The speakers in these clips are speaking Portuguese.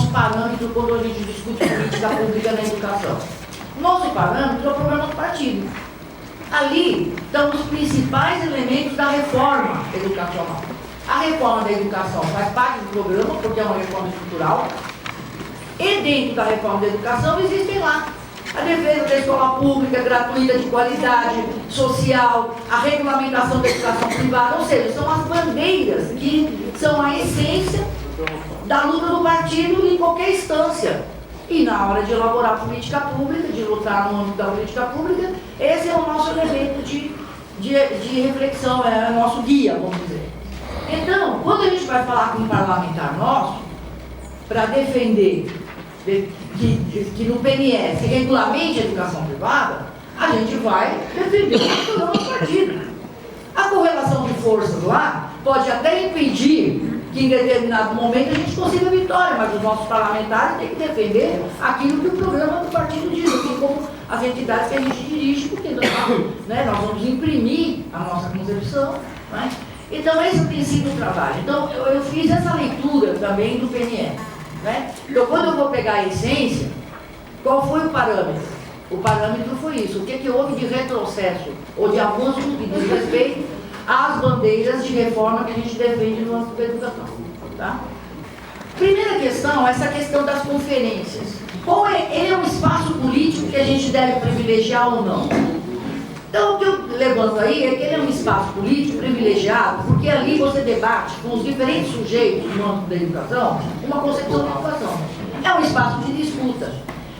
nosso parâmetro quando a gente discute política pública na educação? Nosso parâmetro é o programa do partido. Ali estão os principais elementos da reforma educacional. A reforma da educação faz parte do programa, porque é uma reforma estrutural. E dentro da reforma da educação existem lá a defesa da escola pública, gratuita, de qualidade, social, a regulamentação da educação privada, ou seja, são as bandeiras que são a essência da luta do partido em qualquer instância. E na hora de elaborar política pública, de lutar no âmbito da política pública, esse é o nosso elemento de reflexão, é o nosso guia, vamos dizer. Então, quando a gente vai falar com um parlamentar nosso, para defender que no PNE se regulamente a educação privada, a gente vai defender o programa do partido. A correlação de forças lá pode até impedir que em determinado momento a gente consiga vitória, mas os nossos parlamentares têm que defender aquilo que o programa do partido diz, assim como as entidades que a gente dirige, porque nós vamos imprimir a nossa concepção. Né? Então esse tem sido o trabalho. Então eu fiz essa leitura também do PNE. Né? Então quando eu vou pegar a essência, qual foi o parâmetro? O parâmetro foi isso, o que houve de retrocesso ou de avanço no que diz respeito às bandeiras de reforma que a gente defende no âmbito da educação. Tá? Primeira questão, essa questão das conferências. Ele é um espaço político que a gente deve privilegiar ou não? Então, o que eu levanto aí é que ele é um espaço político privilegiado, porque ali você debate com os diferentes sujeitos no âmbito da educação uma concepção da educação. É um espaço de disputa,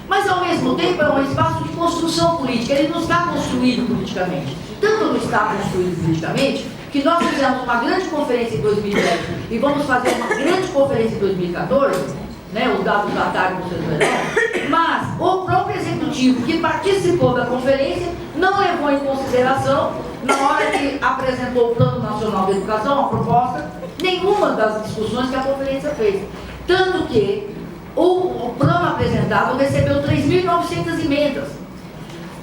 mas ao mesmo tempo é um espaço de construção política. Ele não está construído politicamente. Tanto não está construído politicamente, que nós fizemos uma grande conferência em 2010 e vamos fazer uma grande conferência em 2014, né, os dados da tarde vocês verão, mas o próprio executivo que participou da conferência não levou em consideração, na hora que apresentou o Plano Nacional de Educação, a proposta, nenhuma das discussões que a conferência fez. Tanto que o plano apresentado recebeu 3.900 emendas.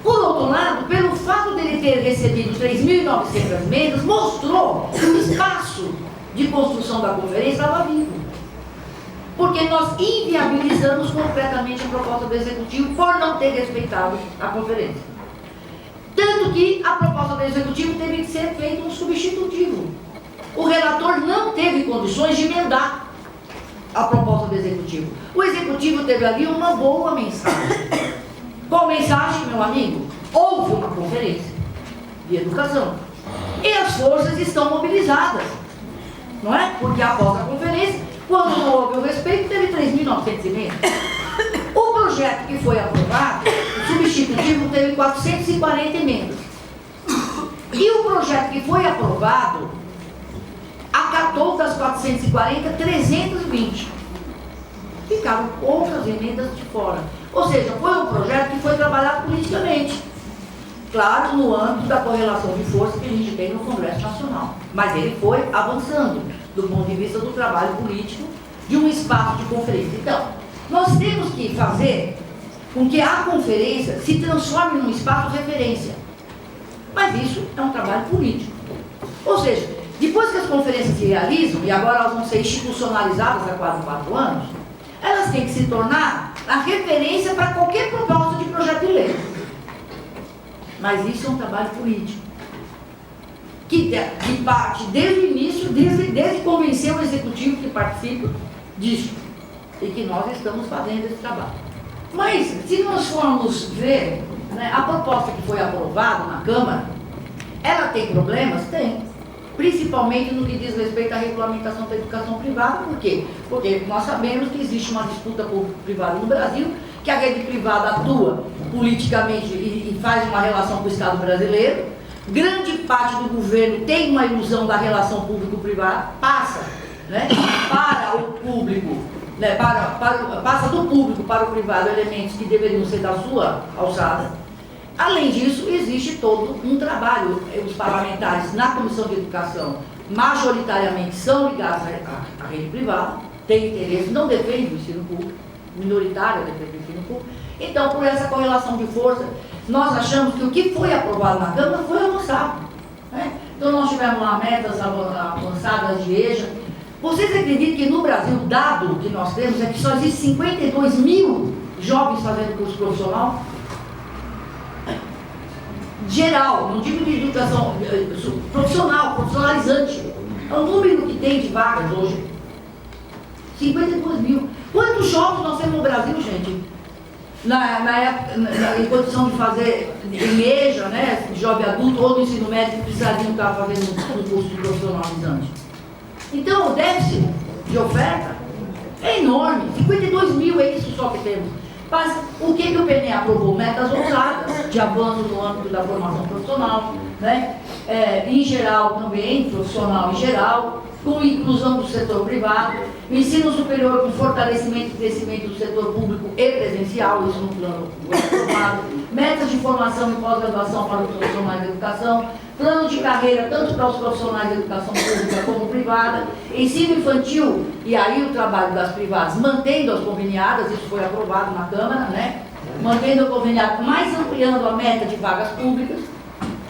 Por outro lado, pelo fato dele ter recebido 3.900 emendas, mostrou que o espaço de construção da conferência estava vivo. Porque nós inviabilizamos completamente a proposta do Executivo por não ter respeitado a conferência. Tanto que a proposta do Executivo teve que ser feito um substitutivo. O relator não teve condições de emendar a proposta do Executivo. O Executivo teve ali uma boa mensagem. Qual mensagem, meu amigo? Houve uma conferência de educação. E as forças estão mobilizadas. Não é? Porque após a conferência, quando não houve o respeito, teve 3.900 emendas. O projeto que foi aprovado, o substitutivo, teve 440 emendas. E o projeto que foi aprovado, acatou das 440, 320. Ficaram outras emendas de fora. Ou seja, foi um projeto que foi trabalhado politicamente. Claro, no âmbito da correlação de força que a gente tem no Congresso Nacional. Mas ele foi avançando, do ponto de vista do trabalho político, de um espaço de conferência. Então, nós temos que fazer com que a conferência se transforme num espaço de referência. Mas isso é um trabalho político. Ou seja, depois que as conferências se realizam, e agora elas vão ser institucionalizadas a quase 4 anos, elas têm que se tornar a referência para qualquer proposta de projeto de lei. Mas isso é um trabalho político, que parte desde o início, desde convencer o executivo que participa disso, e que nós estamos fazendo esse trabalho. Mas, se nós formos ver, né, a proposta que foi aprovada na Câmara, ela tem problemas? Tem. Principalmente no que diz respeito à regulamentação da educação privada. Por quê? Porque nós sabemos que existe uma disputa público-privada no Brasil, que a rede privada atua politicamente e faz uma relação com o Estado brasileiro. Grande parte do governo tem uma ilusão da relação público-privada, passa, né, para o público, né, passa do público para o privado elementos que deveriam ser da sua alçada. Além disso, existe todo um trabalho. Os parlamentares na Comissão de Educação, majoritariamente, são ligados à rede privada, têm interesse, não defendem o ensino público, minoritário defende o ensino público. Então, por essa correlação de força, nós achamos que o que foi aprovado na Câmara foi avançado. Né? Então, nós tivemos lá metas avançadas de EJA, Vocês acreditam que no Brasil o dado que nós temos é que só existe 52 mil jovens fazendo curso profissional? Geral, não digo de educação profissional, profissionalizante. É o número que tem de vagas hoje. 52 mil. Quantos jovens nós temos no Brasil, gente? Em condição de fazer em EJA, né, jovem adulto ou no ensino médio, que precisariam estar fazendo um curso de profissionalizante. Então, o déficit de oferta é enorme. 52 mil é isso só que temos. Mas o que o PNE aprovou? Metas ousadas de avanço no âmbito da formação profissional, né? Em geral também, profissional em geral, com inclusão do setor privado, ensino superior com fortalecimento e crescimento do setor público e presencial, isso no plano formado, metas de formação e pós-graduação para os profissionais de educação, plano de carreira tanto para os profissionais de educação pública como privada, ensino infantil, e aí o trabalho das privadas, mantendo as conveniadas, isso foi aprovado na Câmara, né? Mantendo a conveniada, mas ampliando a meta de vagas públicas,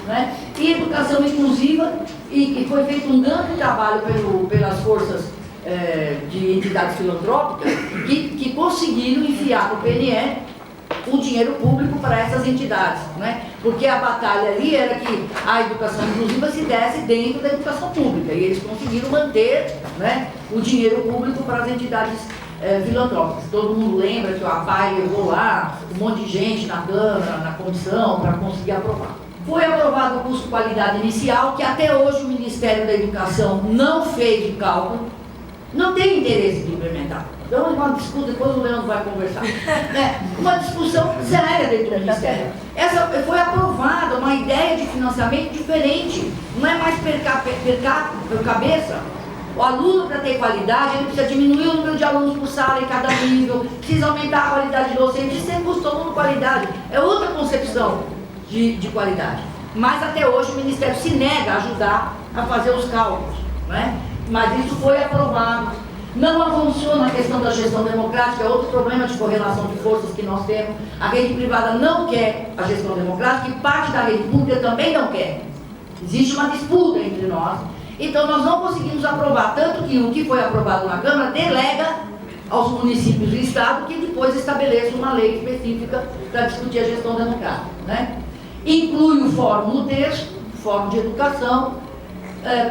né? E educação inclusiva, e foi feito um grande trabalho pelas forças de entidades filantrópicas que conseguiram enfiar no PNE o dinheiro público para essas entidades, né? Porque a batalha ali era que a educação inclusiva se desse dentro da educação pública, e eles conseguiram manter, né, o dinheiro público para as entidades filantrópicas. Todo mundo lembra que o APAI levou lá um monte de gente na Câmara, na comissão, para conseguir aprovar. Foi aprovado o curso de qualidade inicial, que até hoje o Ministério da Educação não fez o cálculo, não tem interesse de implementar. Então, uma discussão, depois o Leandro vai conversar. Uma discussão séria dentro do Ministério. Essa foi aprovada uma ideia de financiamento diferente, não é mais per cabeça. O aluno, para ter qualidade, ele precisa diminuir o número de alunos por sala em cada nível, precisa aumentar a qualidade docente, isso é custo aluno qualidade. É outra concepção de qualidade. Mas até hoje o Ministério se nega a ajudar a fazer os cálculos, né? Mas isso foi aprovado. Não avançou na questão da gestão democrática, é outro problema de correlação de forças que nós temos. A rede privada não quer a gestão democrática e parte da rede pública também não quer. Existe uma disputa entre nós. Então nós não conseguimos aprovar, tanto que o que foi aprovado na Câmara delega aos municípios e Estado que depois estabeleça uma lei específica para discutir a gestão democrática, né? Inclui o fórum no texto, fórum de educação,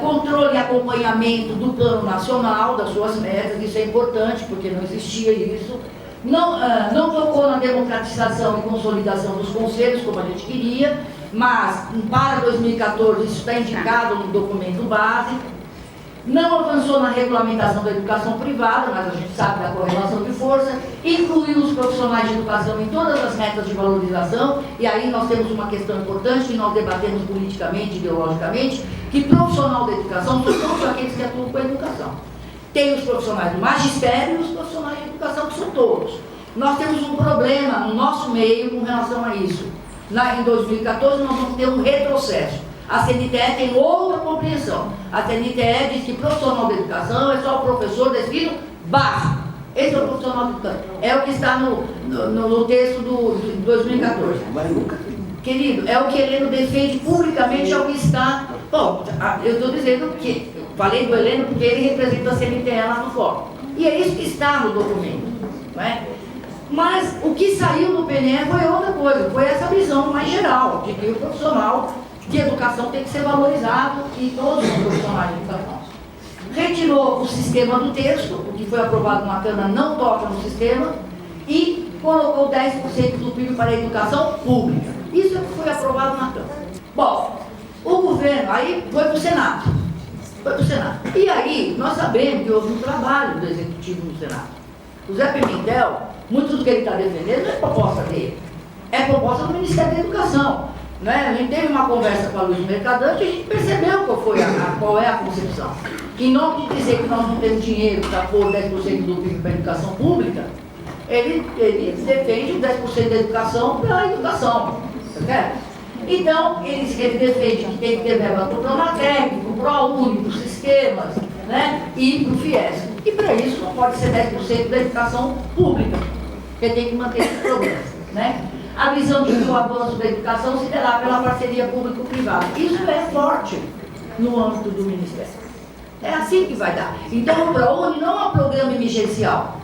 controle e acompanhamento do plano nacional, das suas metas, isso é importante porque não existia isso. Não tocou na democratização e consolidação dos conselhos, como a gente queria, mas para 2014 isso está indicado no documento base. Não avançou na regulamentação da educação privada, mas a gente sabe da correlação de força. Incluiu os profissionais de educação em todas as metas de valorização, e aí nós temos uma questão importante que nós debatemos politicamente, ideologicamente, que profissional da educação são todos aqueles que atuam com a educação. Tem os profissionais do magistério e os profissionais de educação, que são todos. Nós temos um problema no nosso meio com relação a isso. Em 2014 nós vamos ter um retrocesso. A CNTE tem outra compreensão. A CNTE diz que profissional da educação é só o professor de ensino básico. Esse é o profissional da educação. É o que está no texto de 2014. Querido, é o que Heleno defende publicamente, é o que está... Bom, eu estou dizendo que... Falei do Heleno porque ele representa a CNTE lá no fórum. E é isso que está no documento, não é? Mas o que saiu do PNE foi outra coisa, foi essa visão mais geral, de que o profissional de educação tem que ser valorizado e todos os profissionais de educação. Retirou o sistema do texto, o que foi aprovado na Câmara não toca no sistema, e colocou 10% do PIB para a educação pública. Isso é o que foi aprovado na Câmara. Bom, o governo aí foi para o Senado. E aí, nós sabemos que houve um trabalho do Executivo no Senado. O Zé Pimentel, muito do que ele está defendendo não é proposta dele, é proposta do Ministério da Educação. Né? A gente teve uma conversa com a Luiz Mercadante e a gente percebeu qual é a concepção. Que em nome de dizer que nós não temos dinheiro para pôr 10% do PIB para a educação pública, ele defende o 10% da educação para a educação. Certo? Então, ele defende que tem que ter verba para o Pronatec, para o ProUni, para os sistemas, né? E para o FIES. E para isso não pode ser 10% da educação pública, porque tem que manter esses programas, né? A visão de que o avanço da educação se terá pela parceria público-privada. Isso é forte no âmbito do Ministério. É assim que vai dar. Então o ProUni não é um programa emergencial.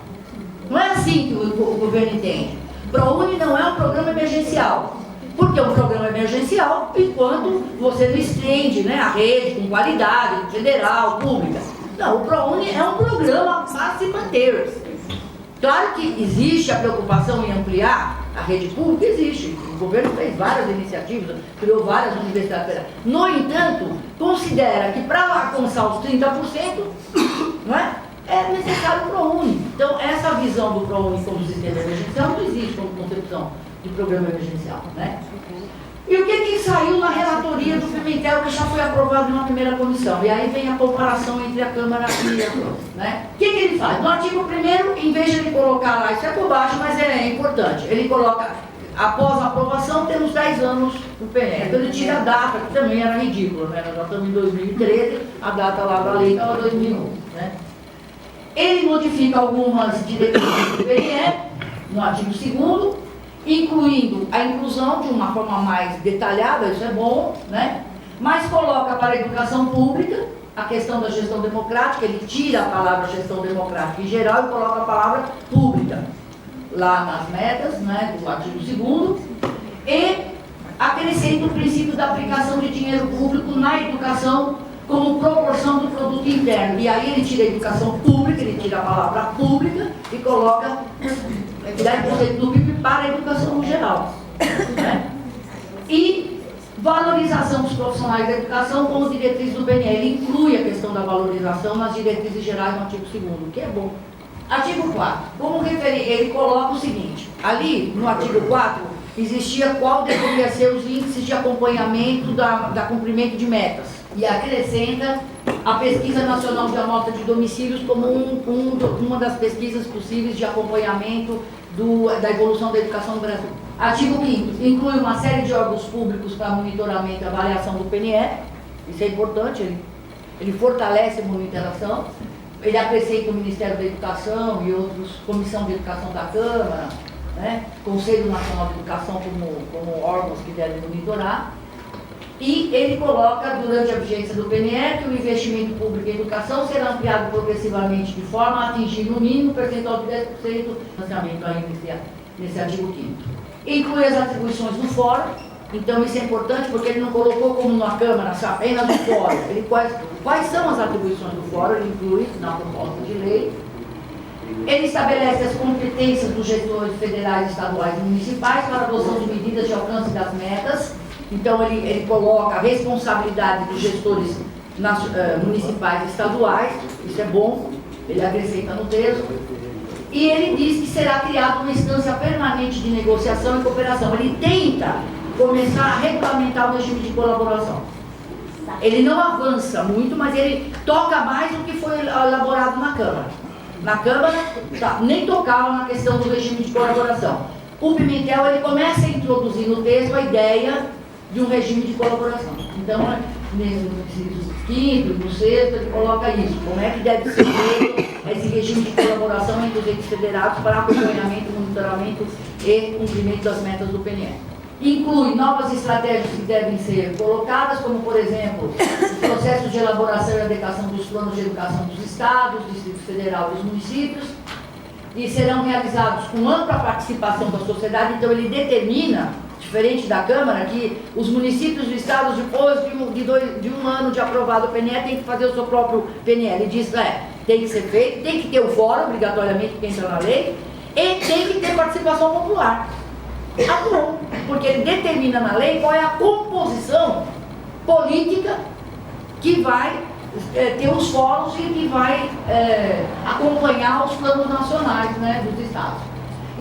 Não é assim que o governo entende. ProUni não é um programa emergencial. Porque é um programa emergencial enquanto você não estende, né, a rede com qualidade, federal, pública. Não, o ProUni é um programa para se manter. Claro que existe a preocupação em ampliar a rede pública, existe. O governo fez várias iniciativas, criou várias universidades federais. No entanto, considera que para alcançar os 30%, não é necessário o ProUni. Então, essa visão do ProUni como sistema emergencial não existe como concepção de programa emergencial, né? E o que saiu na relatoria do Pimentel, que já foi aprovado numa primeira comissão? E aí vem a comparação entre a Câmara e a Câmara, né? O que ele faz? No artigo 1º, em vez de ele colocar lá, isso é por baixo, mas é importante, ele coloca, após a aprovação, temos 10 anos no PNE. Então ele tira a data, que também era ridícula, né? Nós já estamos em 2013, a data lá da lei estava 2001, né? Ele modifica algumas diretrizes do PNE, no artigo 2º, incluindo a inclusão de uma forma mais detalhada, isso é bom, né? Mas coloca para a educação pública a questão da gestão democrática, ele tira a palavra gestão democrática em geral e coloca a palavra pública lá nas metas, né, do artigo 2º, e acrescenta o princípio da aplicação de dinheiro público na educação como proporção do produto interno. E aí ele tira a educação pública, ele tira a palavra pública e coloca da conceito do PIB para a educação no geral, né? E valorização dos profissionais da educação como diretriz do PNE. Ele inclui a questão da valorização nas diretrizes gerais no artigo 2º, que é bom. Artigo 4. Como ele coloca o seguinte, ali no artigo 4 existia qual deveria ser os índices de acompanhamento da cumprimento de metas. E acrescenta a Pesquisa Nacional de Amostra de Domicílios como uma das pesquisas possíveis de acompanhamento da evolução da educação no Brasil. Artigo 5º, inclui uma série de órgãos públicos para monitoramento e avaliação do PNE, isso é importante, ele fortalece a monitoração, ele acrescenta o Ministério da Educação e outros, Comissão de Educação da Câmara, né, Conselho Nacional de Educação como órgãos que devem monitorar. E ele coloca, durante a vigência do PNE, que o investimento público em educação será ampliado progressivamente de forma a atingir, no mínimo, um percentual de 10% do financiamento ainda nesse artigo 5º. Inclui as atribuições do fórum, então isso é importante porque ele não colocou como na Câmara, apenas o fórum. Quais são as atribuições do fórum? Ele inclui na proposta de lei. Ele estabelece as competências dos gestores federais, estaduais e municipais para a adoção de medidas de alcance das metas. Então, ele coloca a responsabilidade dos gestores municipais e estaduais, isso é bom, ele acrescenta no texto. E ele diz que será criada uma instância permanente de negociação e cooperação. Ele tenta começar a regulamentar o regime de colaboração. Ele não avança muito, mas ele toca mais do que foi elaborado na Câmara. Na Câmara, nem tocava na questão do regime de colaboração. O Pimentel, ele começa a introduzir no texto a ideia de um regime de colaboração. Então, no 5º, no 6º, ele coloca isso. Como é que deve ser feito esse regime de colaboração entre os entes federados para acompanhamento, monitoramento e cumprimento das metas do PNE. Inclui novas estratégias que devem ser colocadas, como, por exemplo, os processos de elaboração e adequação dos planos de educação dos estados, do Distrito Federal e dos municípios, e serão realizados com ampla participação da sociedade. Então, ele determina, diferente da Câmara, que os municípios do Estado, depois de um ano de aprovado o PNE, tem que fazer o seu próprio PNL. Ele diz, tem que ser feito, tem que ter o fórum, obrigatoriamente, que entra na lei, e tem que ter participação popular. Porque ele determina na lei qual é a composição política que vai ter os fóruns e que vai acompanhar os planos nacionais, né, dos estados.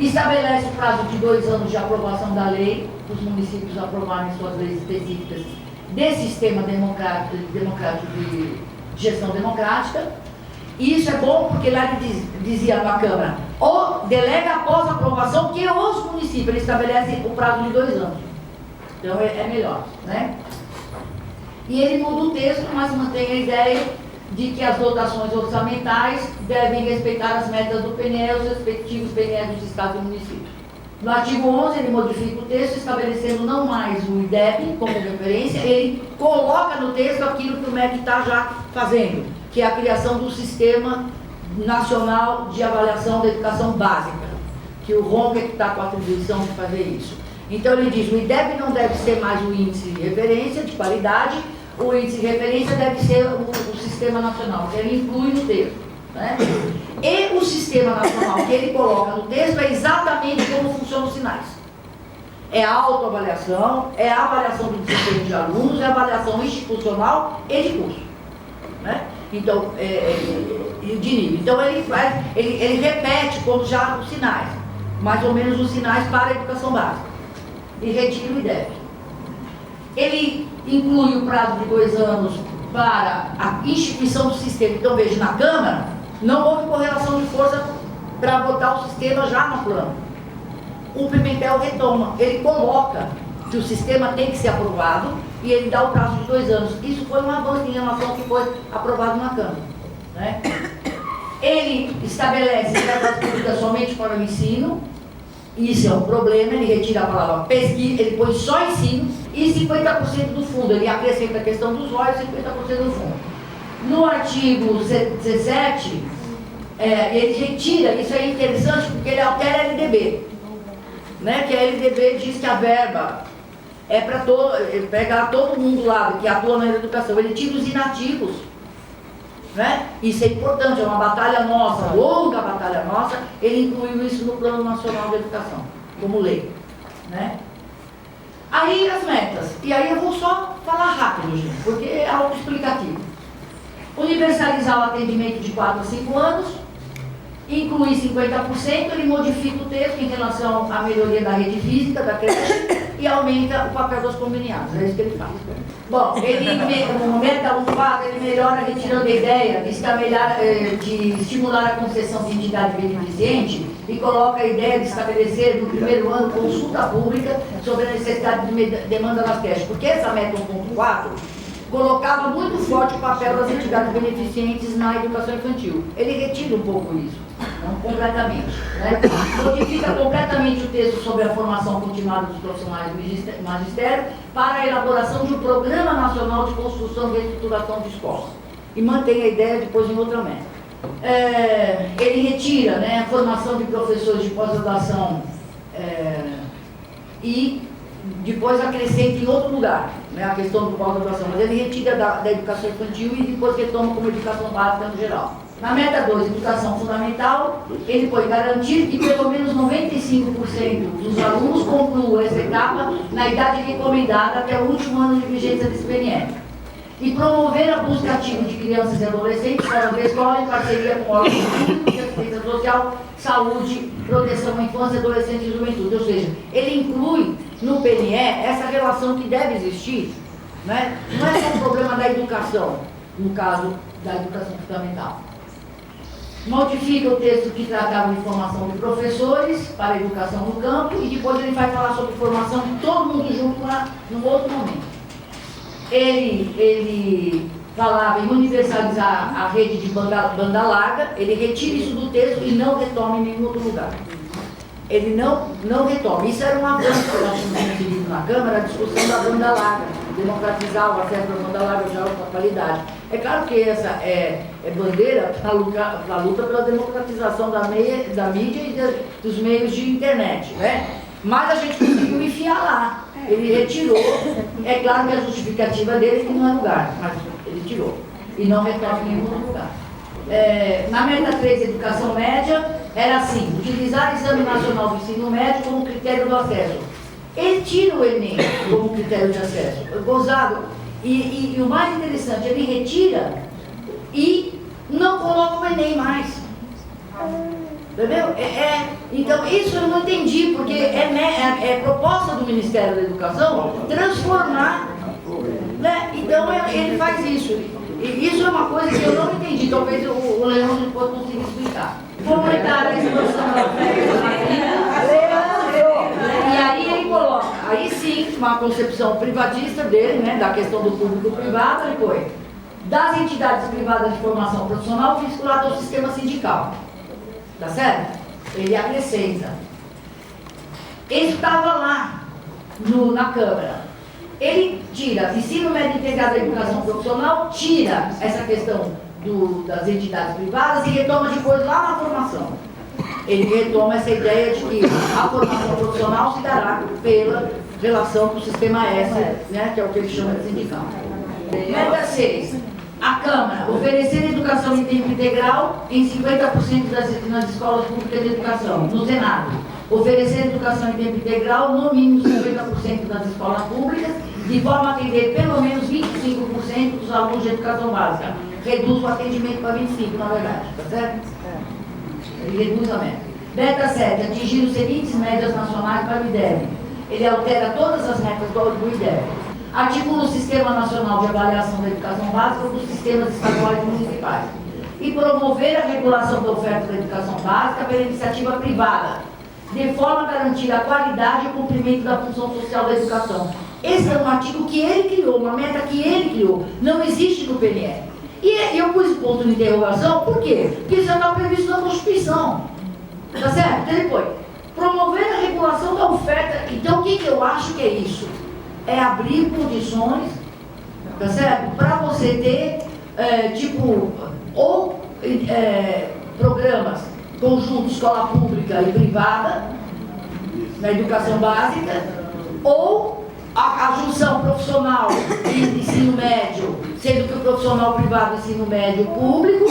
Estabelece o prazo de 2 anos de aprovação da lei, para os municípios aprovarem suas leis específicas de sistema democrático de gestão democrática. E isso é bom porque lá ele dizia na Câmara, ou delega após a aprovação que os municípios, ele estabelece o prazo de 2 anos. Então é melhor, né? E ele muda o texto, mas mantém a ideia de que as dotações orçamentais devem respeitar as metas do PNE e os respectivos PNE dos estados e municípios. No artigo 11, ele modifica o texto, estabelecendo não mais o IDEB como referência, ele coloca no texto aquilo que o MEC está já fazendo, que que é a criação do Sistema Nacional de Avaliação da Educação Básica, que o RONC está com a atribuição de fazer isso. Então ele diz, o IDEB não deve ser mais o índice de referência de qualidade, o índice de referência deve ser o Sistema Nacional, que ele inclui no texto. Né? E o Sistema Nacional que ele coloca no texto é exatamente como funcionam os sinais. É a autoavaliação, é a avaliação do desempenho de alunos, é a avaliação institucional e de curso. Né? Então, de nível. Então ele repete como já os sinais, mais ou menos os sinais para a educação básica. E retira o IDEB. Ele inclui o prazo de 2 anos para a instituição do sistema. Então, veja, na Câmara, não houve correlação de força para votar o sistema já no plano. O Pimentel retoma, ele coloca que o sistema tem que ser aprovado e ele dá o prazo de 2 anos. Isso foi um avanço em relação ao que foi aprovado na Câmara. Né? Ele estabelece verbas públicas somente para o ensino. Isso é um problema, ele retira a palavra pesquisa, ele põe só ensino e 50% do fundo, ele acrescenta a questão dos olhos e 50% do fundo. No artigo 17, ele retira, isso é interessante porque ele altera a LDB, né? Que a LDB diz que a verba é para pegar todo mundo lá que atua na educação, ele tira os inativos. Né? Isso é importante, é uma batalha nossa, longa batalha nossa, ele incluiu isso no Plano Nacional de Educação, como lei. Né? Aí as metas, e aí eu vou só falar rápido, gente, porque é autoexplicativo. Universalizar o atendimento de 4 a 5 anos, incluir 50%, ele modifica o texto em relação à melhoria da rede física, da creche, e aumenta o papel dos conveniados, é isso que ele faz. Bom, no meta 1.4, ele melhora retirando a ideia de estimular a concessão de entidade beneficente e coloca a ideia de estabelecer no primeiro ano consulta pública sobre a necessidade de demanda das creches, porque essa meta 1.4 colocava muito forte o papel das entidades beneficentes na educação infantil. Ele retira um pouco isso, não completamente. Né? Modifica completamente o texto sobre a formação continuada dos profissionais do magistério para a elaboração de um Programa Nacional de Construção e Reestruturação de Escolas. E mantém a ideia depois em outra meta. Ele retira, né, a formação de professores de pós-graduação e depois acrescenta em outro lugar, né, a questão do pós-graduação, mas ele retira da educação infantil e depois retoma como educação básica no geral. Na meta 2, educação fundamental, ele põe garantir que pelo menos 95% dos alunos concluam essa etapa na idade recomendada até o último ano de vigência desse PNF. E promover a busca ativa de crianças e adolescentes fora da escola em parceria com órgãos públicos de assistência social, saúde, proteção à infância, adolescente e juventude. Ou seja, ele inclui no PNE essa relação que deve existir, né? Não é só um problema da educação, no caso da educação fundamental. Modifica o texto que tratava de formação de professores para a educação no campo e depois ele vai falar sobre formação de todo mundo junto lá num outro momento. Ele falava em universalizar a rede de banda larga, ele retira isso do texto e não retoma em nenhum outro lugar. Ele não retoma. Isso era um avanço que nós tínhamos recebido na Câmara, a discussão da banda larga, democratizar o acesso à banda larga de alta qualidade. É claro que essa é bandeira para a luta pela democratização da mídia e dos meios de internet, né? Mas a gente conseguiu enfiar lá. Ele retirou. É claro que a justificativa dele é que não é lugar, mas ele tirou. E não retoma em nenhum outro lugar. Na meta 3, educação média, era assim: utilizar o Exame Nacional do Ensino Médio como critério do acesso. Ele tira o Enem como critério de acesso. Gozado. E o mais interessante, ele retira e não coloca o Enem mais. Entendeu? Então, isso eu não entendi, porque é proposta do Ministério da Educação transformar. Né? Então, ele faz isso. E isso é uma coisa que eu não entendi. Talvez o Leandro depois consiga explicar. Completar a expansão da e aí ele coloca, aí sim, uma concepção privatista dele, né, da questão do público-privado, ele põe das entidades privadas de formação profissional vinculadas ao sistema sindical. Tá certo? Ele acrescenta. Ele estava lá na Câmara. Ele tira ensino médio integrado à educação profissional, tira essa questão das entidades privadas e retoma depois lá na formação. Ele retoma essa ideia de que a formação profissional se dará pela relação com o sistema S, né, que é o que ele chama de sindical. Meta 6. A Câmara oferecer educação em tempo integral em 50% nas escolas públicas de educação. No Senado, oferecer educação em tempo integral no mínimo 50% nas escolas públicas, de forma a atender pelo menos 25% dos alunos de educação básica. Reduz o atendimento para 25%, na verdade, tá certo? Ele reduz a meta. Meta 7. Atingir os seguintes médias nacionais para o IDEB. Ele altera todas as metas do IDEB. Articula o Sistema Nacional de Avaliação da Educação Básica dos sistemas estaduais e municipais. E promover a regulação da oferta da educação básica pela iniciativa privada, de forma a garantir a qualidade e o cumprimento da função social da educação. Esse é um artigo que ele criou, uma meta que ele criou, não existe no PNR. E eu pus ponto de interrogação, por quê? Porque isso já está previsto na Constituição. Tá certo? Então ele foi promover a regulação da oferta. Então o que eu acho que é isso? É abrir condições, tá certo? Para você ter, programas conjunto escola pública e privada, na educação básica, ou a junção profissional e ensino médio, sendo que o profissional privado e ensino médio público,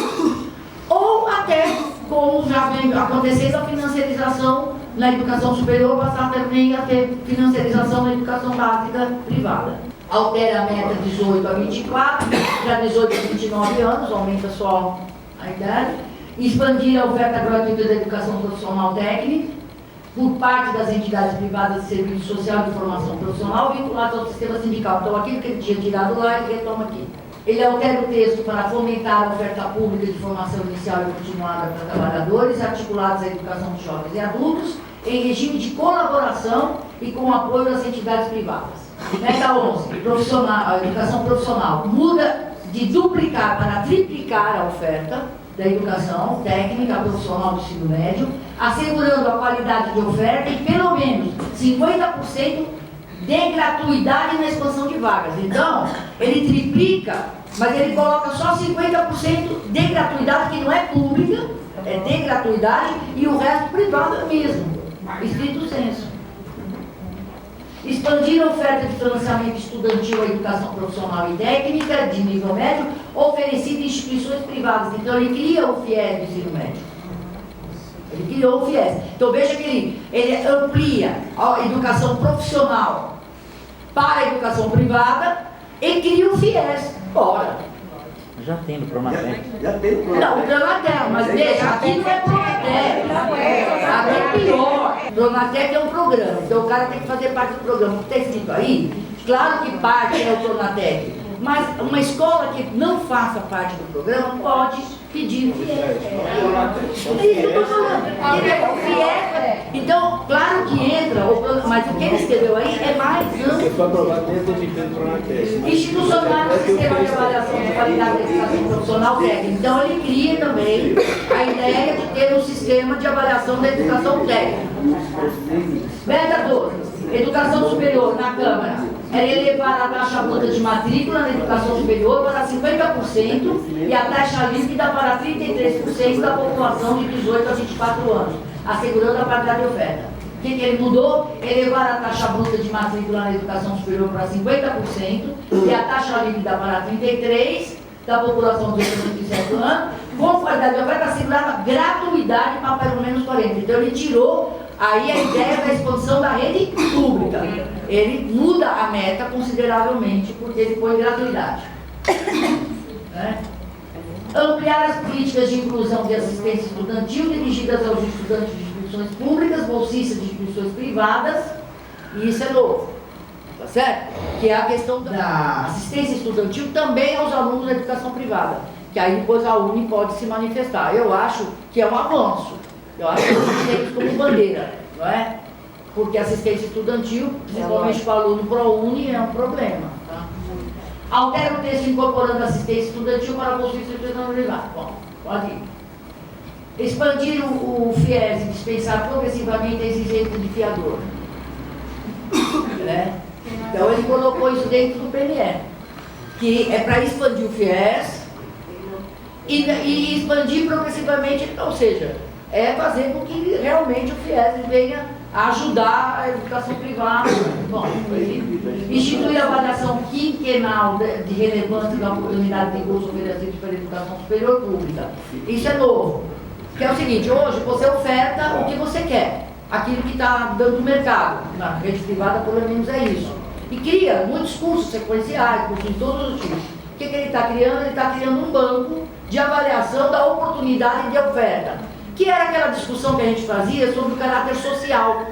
ou até, como já vem acontecendo, a financiarização na educação superior, passar também a ter financiarização na educação básica privada. Altera a meta 18 a 24, já 18 a 29 anos, aumenta só a idade. Expandir a oferta gratuita da educação profissional técnica por parte das entidades privadas de serviço social e de formação profissional vinculadas ao sistema sindical. Então, aquilo que ele tinha tirado lá, ele retoma aqui. Ele altera o texto para fomentar a oferta pública de formação inicial e continuada para trabalhadores articulados à educação de jovens e adultos em regime de colaboração e com apoio das entidades privadas. Meta 11, a educação profissional muda de duplicar para triplicar a oferta da educação técnica profissional do ensino médio, assegurando a qualidade de oferta e pelo menos 50% de gratuidade na expansão de vagas. Então, ele triplica, mas ele coloca só 50% de gratuidade, que não é pública, é de gratuidade, e o resto privado mesmo, estrito senso. Expandir a oferta de financiamento estudantil à educação profissional e técnica de nível médio oferecida em instituições privadas. Então ele cria o FIES do ensino médio. Ele criou o FIES. Então veja que ele amplia a educação profissional para a educação privada e cria o FIES. Ora. Já tem no Pronatel. Já tem no Pronatel. Não, o Pronatel, mas veja, aqui não é Pronatel. Aqui é pior. Pronatel é um programa, então o cara tem que fazer parte do programa. O que está escrito aí, claro que parte é o Pronatec, mas uma escola que não faça parte do programa pode pedir o FIES. É isso que eu estou falando. Ele é o FIES. Então, claro que entra, mas o que ele escreveu aí é mais amplo. Você foi aprovado dentro do nível do Pronatec. Institucional do sistema de avaliação de qualidade da educação profissional técnica. Então ele cria também a ideia de ter um sistema de avaliação da educação técnica. Meta 12. Educação superior na Câmara é elevar a taxa bruta de matrícula na educação superior para 50% e a taxa líquida para 33% da população de 18 a 24 anos, assegurando a paridade de oferta. O que ele mudou? Elevar a taxa bruta de matrícula na educação superior para 50% e a taxa líquida para 33% da população de 18 a 27 anos, com qualidade de oferta assegurada gratuidade para pelo menos 40%. Então ele tirou aí a ideia da expansão da rede pública. Ele muda a meta consideravelmente porque ele põe gratuidade. Né? Ampliar as políticas de inclusão de assistência estudantil dirigidas aos estudantes de instituições públicas, bolsistas de instituições privadas, e isso é novo, tá certo? Que é a questão da assistência estudantil também aos alunos da educação privada, que aí depois a UNE pode se manifestar. Eu acho que é um avanço, eu acho que a gente tem isso como bandeira, não é? Porque assistência estudantil, principalmente para o aluno ProUni, é um problema. Tá? Altera o texto incorporando assistência estudantil para bolsistas de instituição privada. Bom, pode ir. Expandir o FIES e dispensar progressivamente a exigência de fiador. Né? Então ele colocou isso dentro do PNE, que é para expandir o FIES e expandir progressivamente, ou seja, é fazer com que realmente o FIES venha a ajudar a educação privada. Bom, instituir a avaliação quinquenal de relevância da oportunidade de curso oferecido pela educação superior pública. Isso é novo. Que é o seguinte, hoje você oferta o que você quer, aquilo que está dando no mercado. Na rede privada, pelo menos, é isso. E cria muitos cursos sequenciais, cursos de todos os tipos. O que ele está criando? Ele está criando um banco de avaliação da oportunidade de oferta, que era aquela discussão que a gente fazia sobre o caráter social,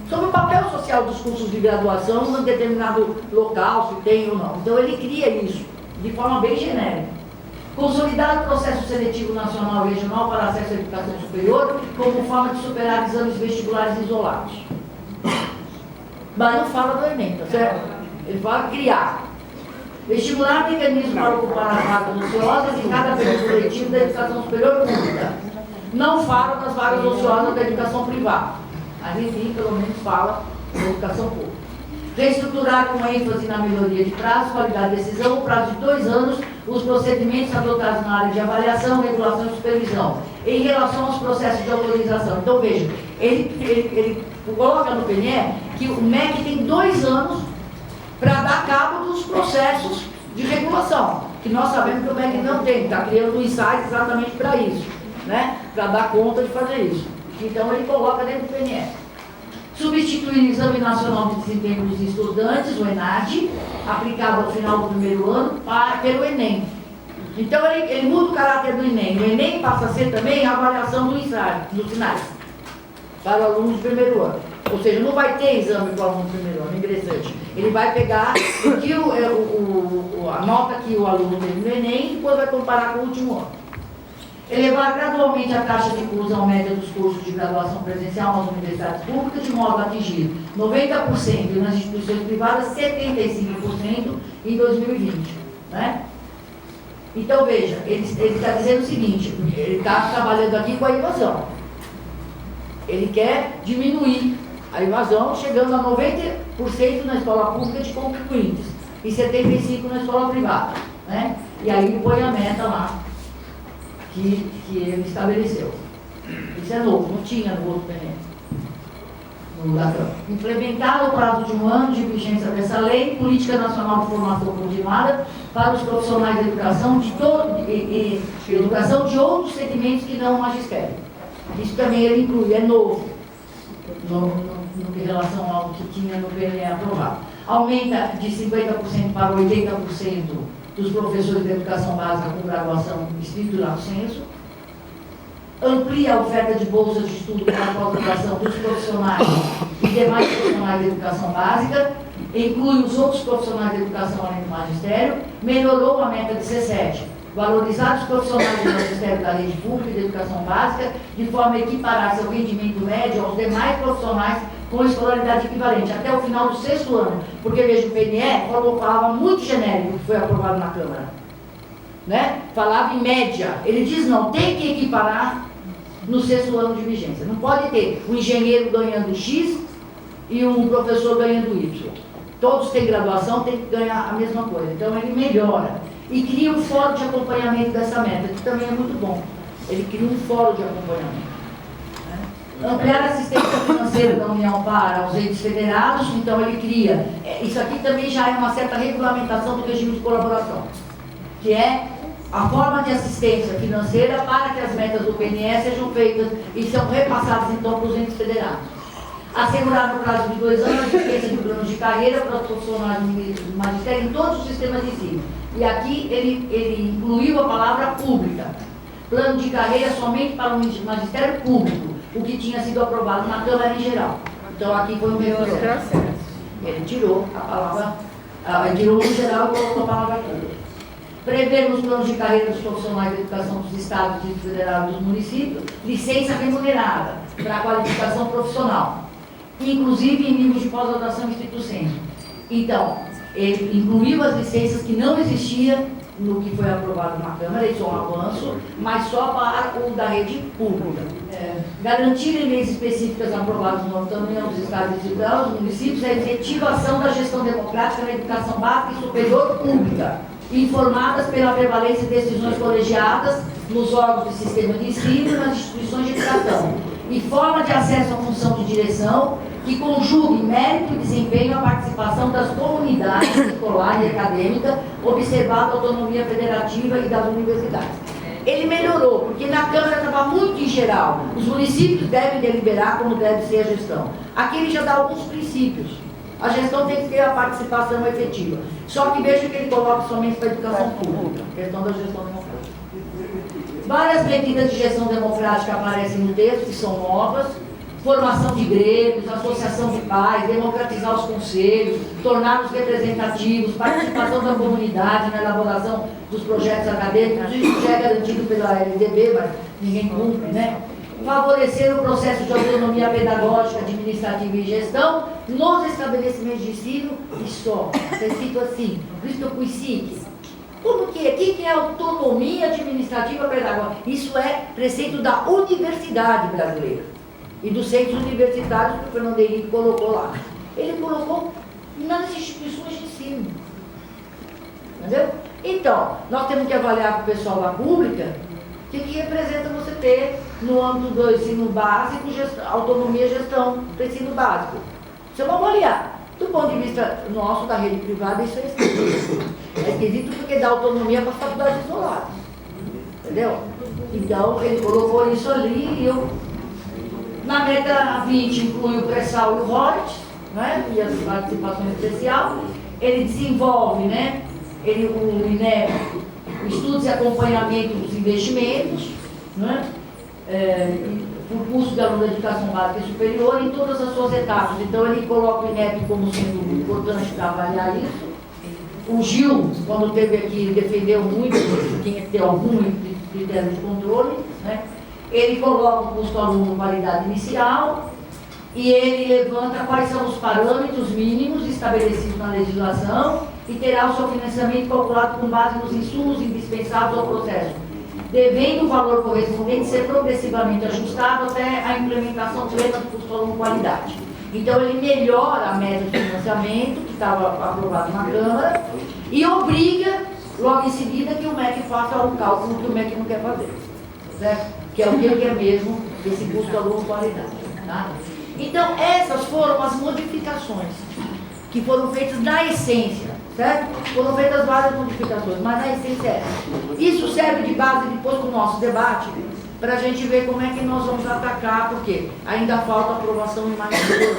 sobre o papel social dos cursos de graduação em um determinado local, se tem ou não. Então ele cria isso de forma bem genérica. Consolidar o processo seletivo nacional e regional para acesso à educação superior como forma de superar exames vestibulares isolados. Mas não fala do Enem, tá certo? Ele fala criar. Vestibular mecanismo para ocupar as vagas ociosas em cada período letivo da educação superior pública. Não fala das vagas ociosas da educação privada. Mas, enfim, pelo menos fala da educação pública. Reestruturar com ênfase na melhoria de prazo, qualidade de decisão, no prazo de 2 anos, os procedimentos adotados na área de avaliação, regulação e supervisão, em relação aos processos de autorização. Então, veja, ele coloca no PNE que o MEC tem 2 anos para dar cabo dos processos de regulação, que nós sabemos que o MEC não tem, está criando um insight exatamente para isso, né? Para dar conta de fazer isso. Então ele coloca dentro do PNE. Substituir o Exame Nacional de Desempenho dos Estudantes, o ENAD, aplicado ao final do primeiro ano, pelo Enem. Então ele muda o caráter do Enem. O Enem passa a ser também a avaliação dos sinais para o aluno do primeiro ano. Ou seja, não vai ter exame para o aluno do primeiro ano, ingressante. Ele vai pegar a nota que o aluno teve no Enem e depois vai comparar com o último ano. Elevar gradualmente a taxa de inclusão média dos cursos de graduação presencial nas universidades públicas, de modo a atingir 90% e nas instituições privadas, 75% em 2020. Né? Então, veja, ele está dizendo o seguinte, ele está trabalhando aqui com a evasão. Ele quer diminuir a evasão, chegando a 90% na escola pública de concluintes e 75% na escola privada. Né? E aí ele põe a meta lá que ele estabeleceu. Isso é novo, não tinha no outro PNE. Implementar no prazo de 1 ano de vigência dessa lei, Política Nacional de Formação Continuada para os profissionais de educação educação de outros segmentos que não o magistério. Isso também ele inclui, é novo, em relação ao que tinha no PNE aprovado. Aumenta de 50% para 80% dos professores de educação básica com graduação estrito lato sensu, amplia a oferta de bolsas de estudo para a pós-graduação dos profissionais e demais profissionais de educação básica, inclui os outros profissionais de educação além do magistério, melhorou a meta 17, valorizar os profissionais do magistério da rede pública de educação básica, de forma a equiparar seu rendimento médio aos demais profissionais com escolaridade equivalente, até o final do 6º ano. Porque, veja, o PNE falava muito genérico que foi aprovado na Câmara. Né? Falava em média. Ele diz, não, tem que equiparar no 6º ano de vigência. Não pode ter um engenheiro ganhando X e um professor ganhando Y. Todos têm graduação, tem que ganhar a mesma coisa. Então, ele melhora. E cria um fórum de acompanhamento dessa meta, que também é muito bom. Ele cria um fórum de acompanhamento. Ampliar a assistência financeira da União para os entes federados, então ele cria. Isso aqui também já é uma certa regulamentação do regime de colaboração, que é a forma de assistência financeira para que as metas do PNE sejam feitas e são repassadas então para os entes federados. Assegurar no prazo de 2 anos a existência de planos de carreira para os profissionais do magistério em todos os sistemas de ensino. E aqui ele incluiu a palavra pública. Plano de carreira somente para o magistério público, o que tinha sido aprovado na Câmara em geral. Então aqui foi um melhor. Ele tirou a palavra, tirou no geral e colocou a palavra pública. Prever nos planos de carreira dos profissionais de educação dos estados e federais dos municípios, licença remunerada para a qualificação profissional, inclusive em nível de pós-graduação estrito sensu. Então, ele incluiu as licenças que não existiam no que foi aprovado na Câmara, isso é um avanço, mas só para o da rede pública. Garantir em leis específicas aprovadas no também aos estados e aos municípios a efetivação da gestão democrática na educação básica e superior pública. informadas pela prevalência de decisões colegiadas nos órgãos do sistema de ensino e nas instituições de educação, e forma de acesso à função de direção que conjugue mérito e desempenho à participação das comunidades escolar e acadêmica, observada a autonomia federativa e das universidades. Ele melhorou, porque na Câmara estava muito em geral. Os municípios devem deliberar como deve ser a gestão. Aqui ele já dá alguns princípios. A gestão tem que ter a participação efetiva. Só que veja que ele coloca somente para a educação pública, questão da gestão democrática. Várias medidas de gestão democrática aparecem no texto, que são novas. Formação de grêmios, associação de pais, democratizar os conselhos, torná-los representativos, participação da comunidade na elaboração dos projetos acadêmicos. Isso já é garantido pela LDB, mas ninguém cumpre, né? Favorecer o processo de autonomia pedagógica, administrativa e gestão nos estabelecimentos de ensino e só. Está escrito assim, por isso que eu pus SIC. Como que é? O que é autonomia administrativa pedagógica? Isso é preceito da universidade brasileira e dos centros universitários que o Fernando Henrique colocou lá. Ele colocou nas instituições de ensino. Entendeu? Então, nós temos que avaliar com o pessoal da pública o que representa você ter no âmbito do ensino básico, autonomia e gestão do ensino básico. Você vai avaliar. Do ponto de vista nosso, da rede privada, isso é esquisito. É esquisito porque dá autonomia para as faculdades isoladas. Entendeu? Então, ele colocou isso ali e eu... Na meta 20 inclui o pré-sal e o ROT, né, e a participação especial. Ele desenvolve, né, o INEP, o estudo e acompanhamento dos investimentos, né, por curso de aluno da educação básica e superior em todas as suas etapas. Então ele coloca o INEP como sendo importante para avaliar isso. O Gil, quando esteve aqui, defendeu muito, tinha que ter algum critério de controle, né? Ele coloca o custo aluno qualidade inicial e ele levanta quais são os parâmetros mínimos estabelecidos na legislação e terá o seu financiamento calculado com base nos insumos indispensáveis ao processo, devendo o valor correspondente ser progressivamente ajustado até a implementação plena do custo aluno qualidade. Então ele melhora a meta de financiamento que estava aprovado na Câmara e obriga logo em seguida que o MEC faça o cálculo que o MEC não quer fazer, certo? Que é o que é mesmo esse custo aluno qualidade. Tá? Então, essas foram as modificações que foram feitas na essência, certo? Foram feitas várias modificações, mas na essência é essa. Isso serve de base depois do nosso debate, para a gente ver como é que nós vamos atacar, porque ainda falta aprovação em mais duas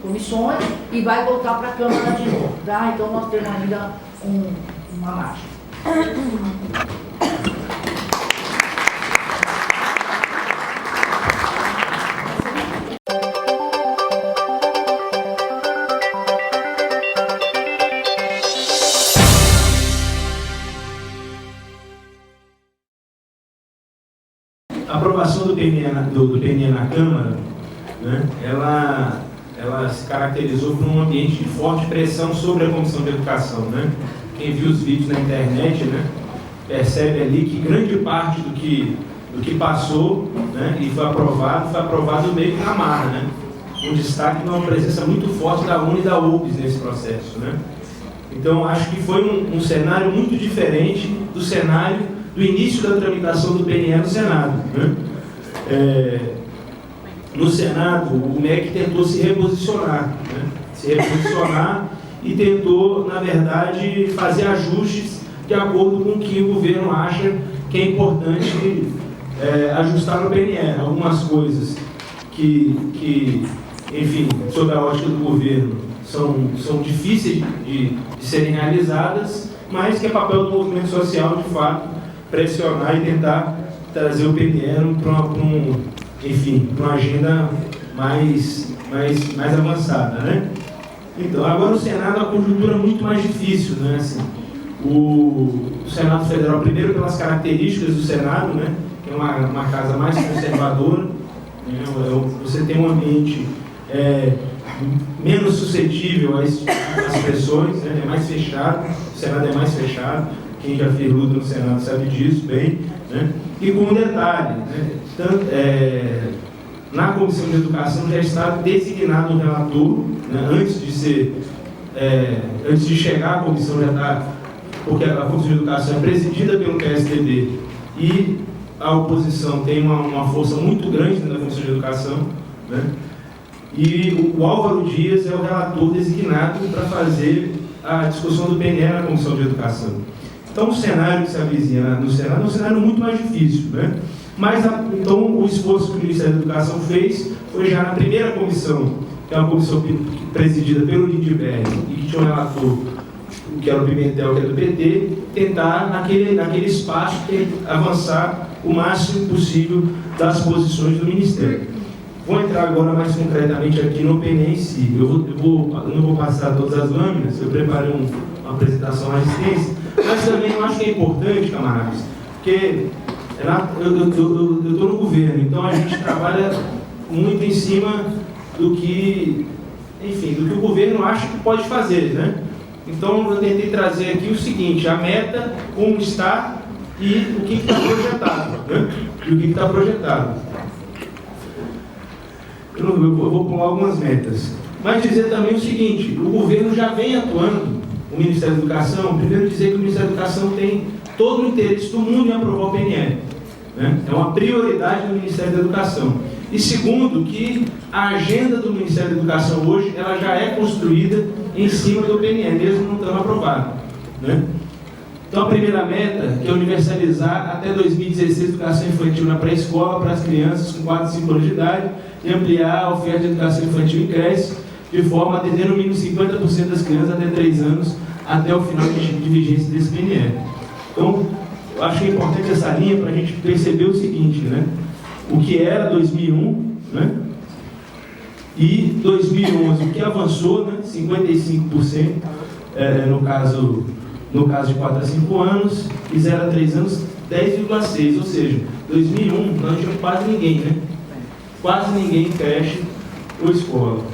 comissões e vai voltar para a Câmara de novo, tá? Então, nós temos ainda uma marcha. A aprovação do PNE na Câmara, né, ela se caracterizou por um ambiente de forte pressão sobre a Comissão de Educação. Né? Quem viu os vídeos na internet, né, percebe ali que grande parte do que passou, né, e foi aprovado meio que na marra, né? Um destaque de uma presença muito forte da UNE e da UFES nesse processo. Né? Então, acho que foi um cenário muito diferente do cenário do início da tramitação do PNE no Senado. Né? No Senado, o MEC tentou se reposicionar, e tentou, na verdade, fazer ajustes de acordo com o que o governo acha que é importante ajustar no PNE. Algumas coisas que enfim, sob a ótica do governo, são difíceis de serem realizadas, mas que é papel do movimento social, de fato, pressionar e tentar trazer o PNE para uma agenda mais avançada, né? Então, agora o Senado é uma conjuntura muito mais difícil, né? Assim, o Senado Federal, primeiro pelas características do Senado, né? Que é uma casa mais conservadora, né? Você tem um ambiente menos suscetível às pressões, né? É mais fechado, o Senado é mais fechado. Quem já fez luta no Senado sabe disso bem, né? E com um detalhe, né? Na Comissão de Educação já está designado um relator, né? Antes de chegar à comissão já está porque a Comissão de Educação é presidida pelo PSDB e a oposição tem uma força muito grande dentro da Comissão de Educação, né? E o Álvaro Dias é o relator designado para fazer a discussão do PNE na Comissão de Educação. Então, o cenário que se avizinha no Senado é um cenário muito mais difícil, né? Mas, então, o esforço que o Ministério da Educação fez foi já na primeira comissão, que é uma comissão presidida pelo Lindbergh e que tinha um relator, que era o Pimentel, que era do PT, tentar, naquele espaço, avançar o máximo possível das posições do Ministério. Vou entrar agora mais concretamente aqui no PNE em si. Eu não vou passar todas as lâminas, eu preparei uma apresentação mais extensa, mas também eu acho que é importante, camaradas, porque eu estou no governo, então a gente trabalha muito em cima do que, enfim, do que o governo acha que pode fazer, né? Então eu tentei trazer aqui o seguinte: a meta, como está e o que está projetado, né? E o que está projetado. Eu vou pular algumas metas. Mas dizer também o seguinte: o governo já vem atuando, o Ministério da Educação. Primeiro, dizer que o Ministério da Educação tem todo o interesse do mundo em aprovar o PNE, né? É uma prioridade do Ministério da Educação. E segundo, que a agenda do Ministério da Educação hoje, ela já é construída em cima do PNE, mesmo não estando aprovado, né? Então, a primeira meta, que é universalizar até 2016 a educação infantil na pré-escola para as crianças com 4 e 5 anos de idade e ampliar a oferta de educação infantil em creche, de forma a atender no mínimo 50% das crianças até 3 anos, até o final de vigência desse PNE. Então, eu acho que é importante essa linha para a gente perceber o seguinte, né? O que era 2001, né? E 2011, o que avançou, né? 55%, no caso de 4 a 5 anos, e 0 a 3 anos, 10,6%. Ou seja, 2001, nós não tínhamos quase ninguém, né? Quase ninguém em creche ou escola.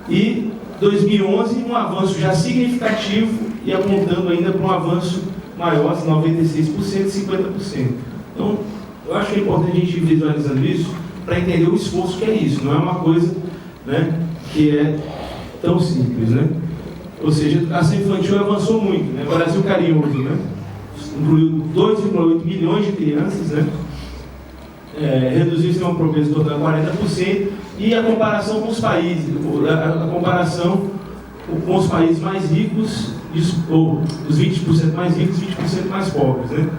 E 2011, um avanço já significativo e apontando ainda para um avanço maior, 96%, 50%. Então, eu acho que é importante a gente ir visualizando isso para entender o esforço que é isso. Não é uma coisa, né, que é tão simples, né? Ou seja, a educação infantil avançou muito, né? Brasil Carinhoso, né? Incluiu 2,8 milhões de crianças, né? Reduziu o sistema progresso total a 40%, e a comparação com os países, a comparação com os países mais ricos, ou os 20% mais ricos e 20% mais pobres, né?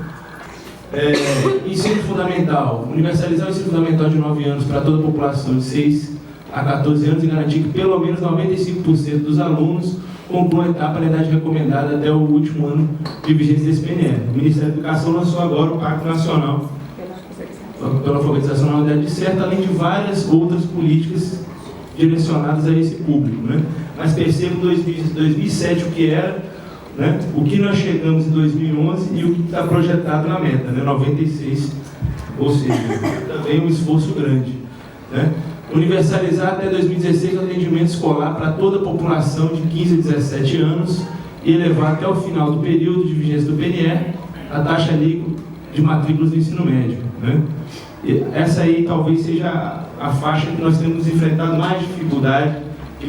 Ensino fundamental, universalizar o ensino fundamental de 9 anos para toda a população de 6 a 14 anos e garantir que pelo menos 95% dos alunos concluam a etapa na idade recomendada até o último ano de vigência desse PNE. O Ministério da Educação lançou agora o Pacto Nacional pela Alfabetização na idade certa, além de várias outras políticas direcionadas a esse público, né? Mas percebam 2007 o que era, né? O que nós chegamos em 2011 e o que está projetado na meta, né? 96, ou seja, também um esforço grande, né? Universalizar até 2016 o atendimento escolar para toda a população de 15 a 17 anos e elevar até o final do período de vigência do PNE a taxa líquida de matrículas do ensino médio, né? E essa aí talvez seja a faixa que nós temos enfrentado mais dificuldade de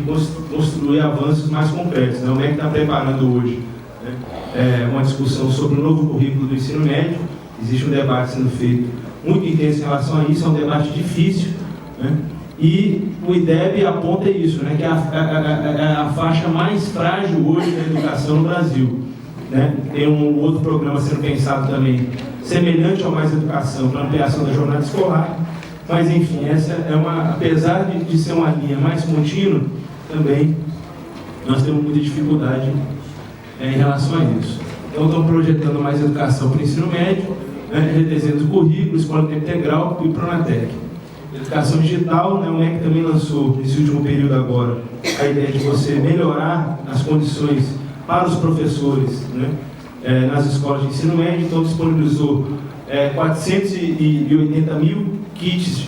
construir avanços mais concretos, né? O MEC está preparando hoje, né, uma discussão sobre o novo currículo do ensino médio. Existe um debate sendo feito muito intenso em relação a isso, é um debate difícil, né? E o IDEB aponta isso, né, que é a faixa mais frágil hoje da educação no Brasil, né? Tem um outro programa sendo pensado também, semelhante ao Mais Educação, para ampliação da jornada escolar, mas enfim, essa é apesar de ser uma linha mais contínua, também nós temos muita dificuldade em relação a isso. Então, estamos projetando Mais Educação para o ensino médio, né, redesenho do currículo, escola de tempo integral e Pronatec. Educação digital, né, o MEC também lançou, nesse último período agora, a ideia de você melhorar as condições para os professores, né, nas escolas de ensino médio. Então disponibilizou 480 mil kits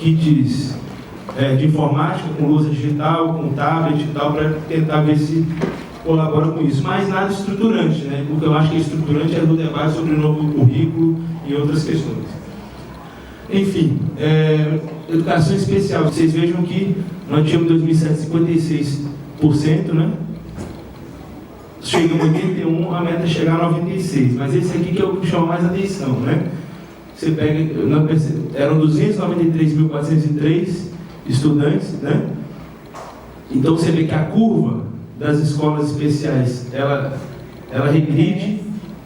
de informática, com lousa digital, com tablet e tal, para tentar ver se colabora com isso. Mas nada estruturante, né? O que eu acho que é estruturante é o debate sobre o novo currículo e outras questões. Enfim, educação especial. Vocês vejam que nós tínhamos em 2007 56%, né? chega em 81, a meta é chegar a 96. Mas esse aqui que é o que chama mais atenção, né? Você pega, eram 293.403 estudantes, né? Então você vê que a curva das escolas especiais, ela regride,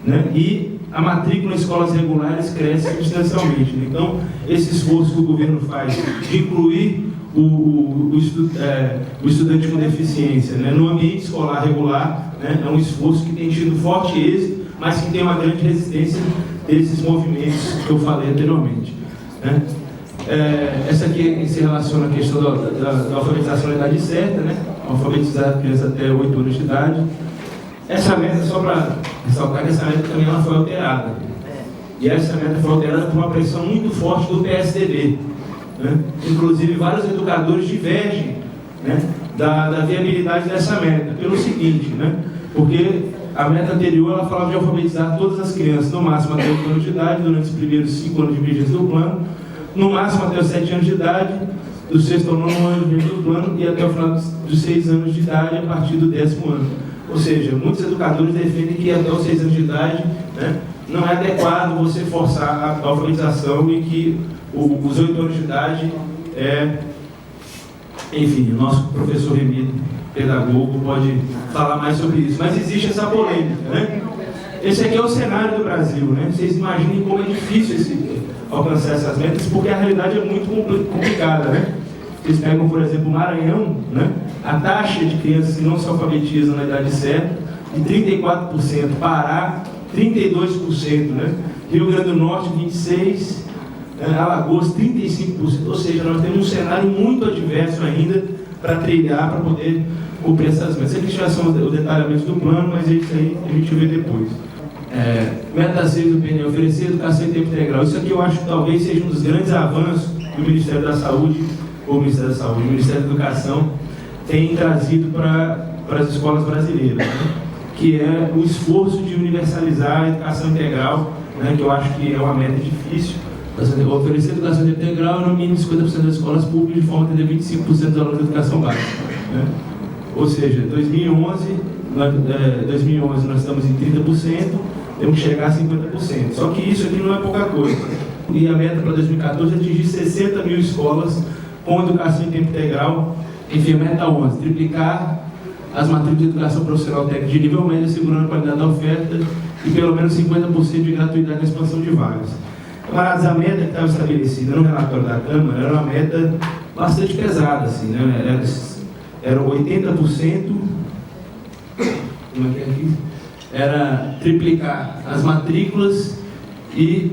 né? E a matrícula em escolas regulares cresce substancialmente. Então, esse esforço que o governo faz de incluir o estudante com deficiência, né, no ambiente escolar regular, né, é um esforço que tem tido forte êxito, mas que tem uma grande resistência desses movimentos que eu falei anteriormente, né. Essa aqui se relaciona à questão da alfabetização na idade certa, né, alfabetizar a criança até 8 anos de idade. Essa meta, só para ressaltar que essa meta também ela foi alterada. E essa meta foi alterada por uma pressão muito forte do PSDB. Né? Inclusive, vários educadores divergem, né, da viabilidade dessa meta, pelo seguinte, né, porque a meta anterior ela falava de alfabetizar todas as crianças, no máximo até 8 anos de idade, durante os primeiros 5 anos de vigência do plano, no máximo até os 7 anos de idade, do 6º ao 9º ano de vigência do plano, e até o final dos 6 anos de idade, a partir do 10º ano. Ou seja, muitos educadores defendem que até os 6 anos de idade, né, não é adequado você forçar a alfabetização e que os 8 anos de idade enfim, o nosso professor Remídio, pedagogo, pode falar mais sobre isso. Mas existe essa polêmica, né? Esse aqui é o cenário do Brasil, né? Vocês imaginem como é difícil alcançar essas metas, porque a realidade é muito complicada, né? Vocês pegam, por exemplo, o Maranhão, né? A taxa de crianças que não se alfabetizam na idade certa, de 34%, Pará, 32%, né? Rio Grande do Norte, 26%, Alagoas, 35%. Ou seja, nós temos um cenário muito adverso ainda para trilhar, para poder cumprir essas metas. Isso aqui já são os detalhamentos do plano, mas isso aí a gente vê depois. Meta 6 do PNE, oferecer educação em tempo integral. Isso aqui eu acho que talvez seja um dos grandes avanços do Ministério da Saúde, ou Ministério da Saúde, o Ministério da Educação tem trazido para as escolas brasileiras, né? Que é o esforço de universalizar a educação integral, né? Que eu acho que é uma meta difícil. Oferecer educação integral no mínimo 50% das escolas públicas, de forma a atender 25% dos alunos de educação básica, né? Ou seja, 2011 nós estamos em 30%, temos que chegar a 50%. Só que isso aqui não é pouca coisa. E a meta para 2014 é atingir 60 mil escolas com educação em tempo integral. Enfim, a meta 11, triplicar as matrículas de educação profissional técnica de nível médio, assegurando a qualidade da oferta e pelo menos 50% de gratuidade na expansão de vagas. Camaradas, a meta que estava estabelecida no relatório da Câmara era uma meta bastante pesada, assim, né? Era 80%, como é que é aqui? Era triplicar as matrículas e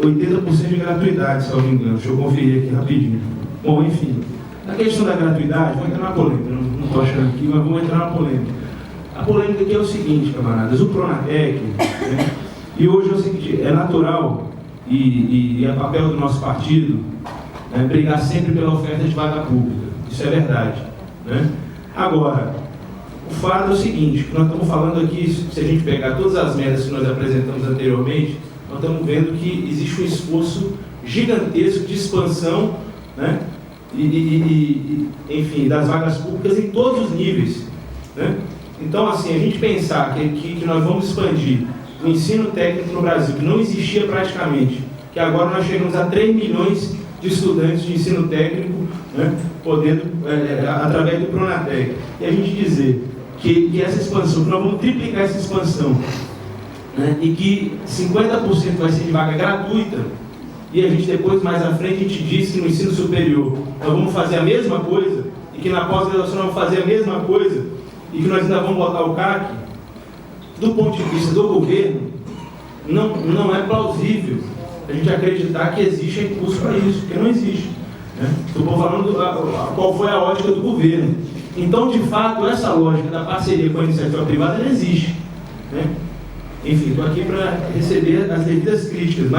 80% de gratuidade, se eu não me engano. Deixa eu conferir aqui rapidinho. Bom, enfim, na questão da gratuidade, vou entrar na polêmica, não estou achando aqui, mas vamos entrar na polêmica. A polêmica aqui é o seguinte, camaradas, o Pronatec, né, e hoje é o seguinte, é natural e é papel do nosso partido, né, brigar sempre pela oferta de vaga pública. Isso é verdade, né? Agora, o fato é o seguinte, que nós estamos falando aqui, se a gente pegar todas as metas que nós apresentamos anteriormente, nós estamos vendo que existe um esforço gigantesco de expansão, né, enfim, das vagas públicas em todos os níveis, né? Então, assim, a gente pensar que nós vamos expandir o ensino técnico no Brasil, que não existia praticamente, que agora nós chegamos a 3 milhões de estudantes de ensino técnico, né, podendo, através do Pronatec, e a gente dizer que essa expansão, que nós vamos triplicar essa expansão, né, e que 50% vai ser de vaga gratuita, e a gente depois, mais à frente, a gente diz que no ensino superior nós vamos fazer a mesma coisa, e que na pós-graduação nós vamos fazer a mesma coisa, e que nós ainda vamos botar o CAC, do ponto de vista do governo, não é plausível a gente acreditar que existe recurso para isso, porque não existe, né? Estou falando qual foi a lógica do governo. Então, de fato, essa lógica da parceria com a iniciativa privada, ela existe, né? Enfim, estou aqui para receber as devidas críticas,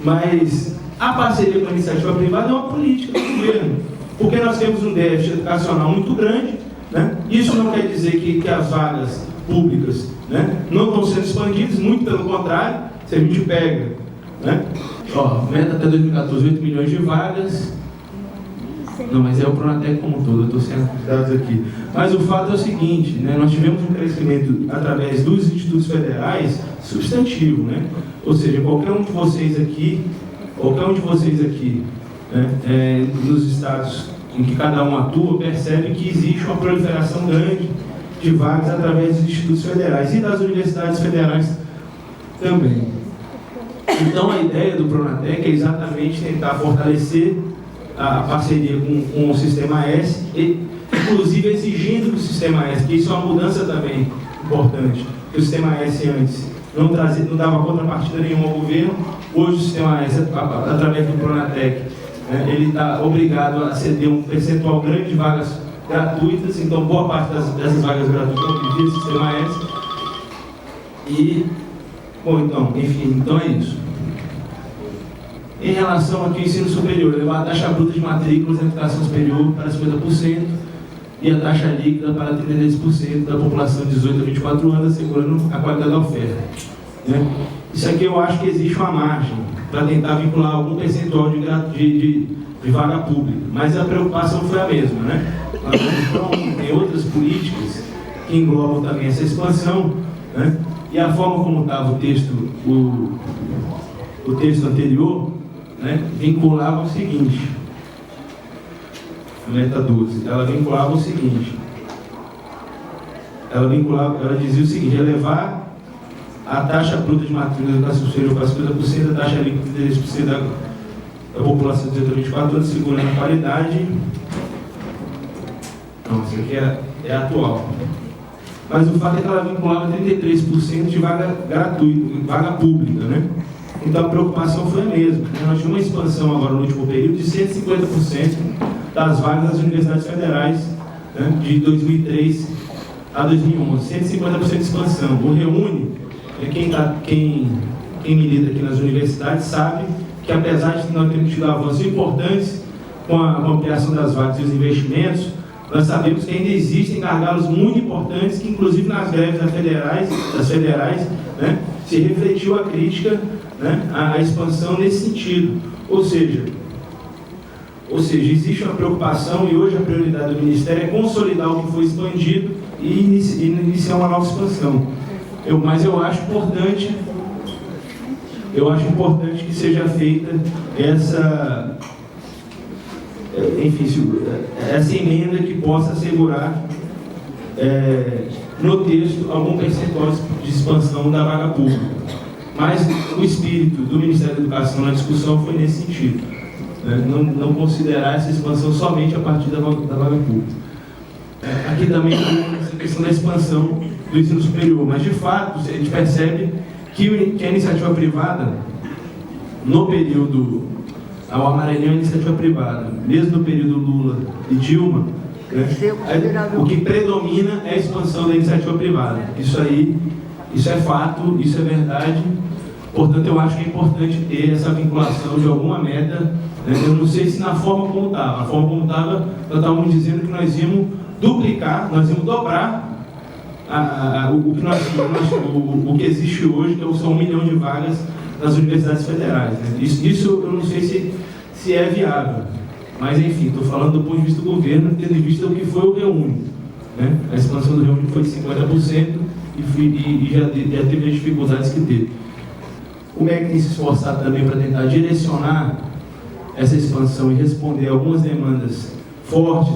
mas a parceria com a iniciativa privada é uma política do governo, porque nós temos um déficit educacional muito grande, né? Isso não quer dizer que as vagas públicas, né, não estão sendo expandidas, muito pelo contrário. Se a gente pega, né, meta até 2014, 8 milhões de vagas, Não, mas é o Pronatec como um todo, eu estou sendo dados aqui. Mas o fato é o seguinte, né, nós tivemos um crescimento através dos institutos federais substantivo, né? Ou seja, qualquer um de vocês aqui, né, nos estados em que cada um atua, percebe que existe uma proliferação grande de vagas através dos institutos federais e das universidades federais também. Então, a ideia do Pronatec é exatamente tentar fortalecer a parceria com o Sistema S, e, inclusive exigindo do Sistema S, que isso é uma mudança também importante, que o Sistema S antes não dava contrapartida nenhuma ao governo, hoje o Sistema S, através do Pronatec, ele está obrigado a ceder um percentual grande de vagas gratuitas, então boa parte dessas vagas gratuitas vão pedir o Sistema S. E, bom, então, enfim, então é isso. Em relação aqui ao ensino superior, levar a taxa bruta de matrículas da educação superior para 50% e a taxa líquida para 33% da população de 18 a 24 anos, assegurando a qualidade da oferta. Né? Isso aqui eu acho que existe uma margem para tentar vincular algum percentual de vaga pública, mas a preocupação foi a mesma, né? Tem outras políticas que englobam também essa expansão, né? E a forma como estava o texto anterior, né, vinculava o seguinte, a meta 12, ela vinculava o seguinte, ela dizia o seguinte: elevar a taxa bruta de matrícula da educação superior para 50%, a taxa líquida de 10% da população de 18 a 24 anos, segurando a qualidade. Não, isso aqui é atual. Mas o fato é que ela vinculava 33% de vaga gratuita, vaga pública, né? Então a preocupação foi a mesma. Nós tivemos uma expansão agora no último período de 150% das vagas das universidades federais, né, de 2003 a 2011. 150% de expansão. O Reúne, quem milita aqui nas universidades sabe que, apesar de nós termos tido avanços importantes com a ampliação das vagas e os investimentos, nós sabemos que ainda existem gargalos muito importantes que, inclusive nas greves das federais, né, se refletiu a crítica, né, à expansão nesse sentido. Ou seja, existe uma preocupação e hoje a prioridade do Ministério é consolidar o que foi expandido e iniciar uma nova expansão. Mas eu acho importante que seja feita essa emenda que possa assegurar no texto algum percentual de expansão da vaga pública. Mas o espírito do Ministério da Educação na discussão foi nesse sentido, né? Não considerar essa expansão somente a partir da vaga pública. Aqui também tem essa questão da expansão do ensino superior, mas de fato a gente percebe que a iniciativa privada, no período ao amarelinho, a iniciativa privada, mesmo no período Lula e Dilma, né, o que predomina é a expansão da iniciativa privada. Isso é fato, isso é verdade. Portanto, eu acho que é importante ter essa vinculação de alguma meta, né? Eu não sei se na forma como estava. A forma como estava, nós estávamos dizendo que nós íamos duplicar, nós íamos dobrar o que existe hoje, que são 1 milhão de vagas nas universidades federais, né? Isso eu não sei se é viável. Mas, enfim, estou falando do ponto de vista do governo, tendo em vista o que foi o Reúne, né? A expansão do Reúne foi de 50% e já teve as dificuldades que teve. O MEC tem se esforçado também para tentar direcionar essa expansão e responder algumas demandas fortes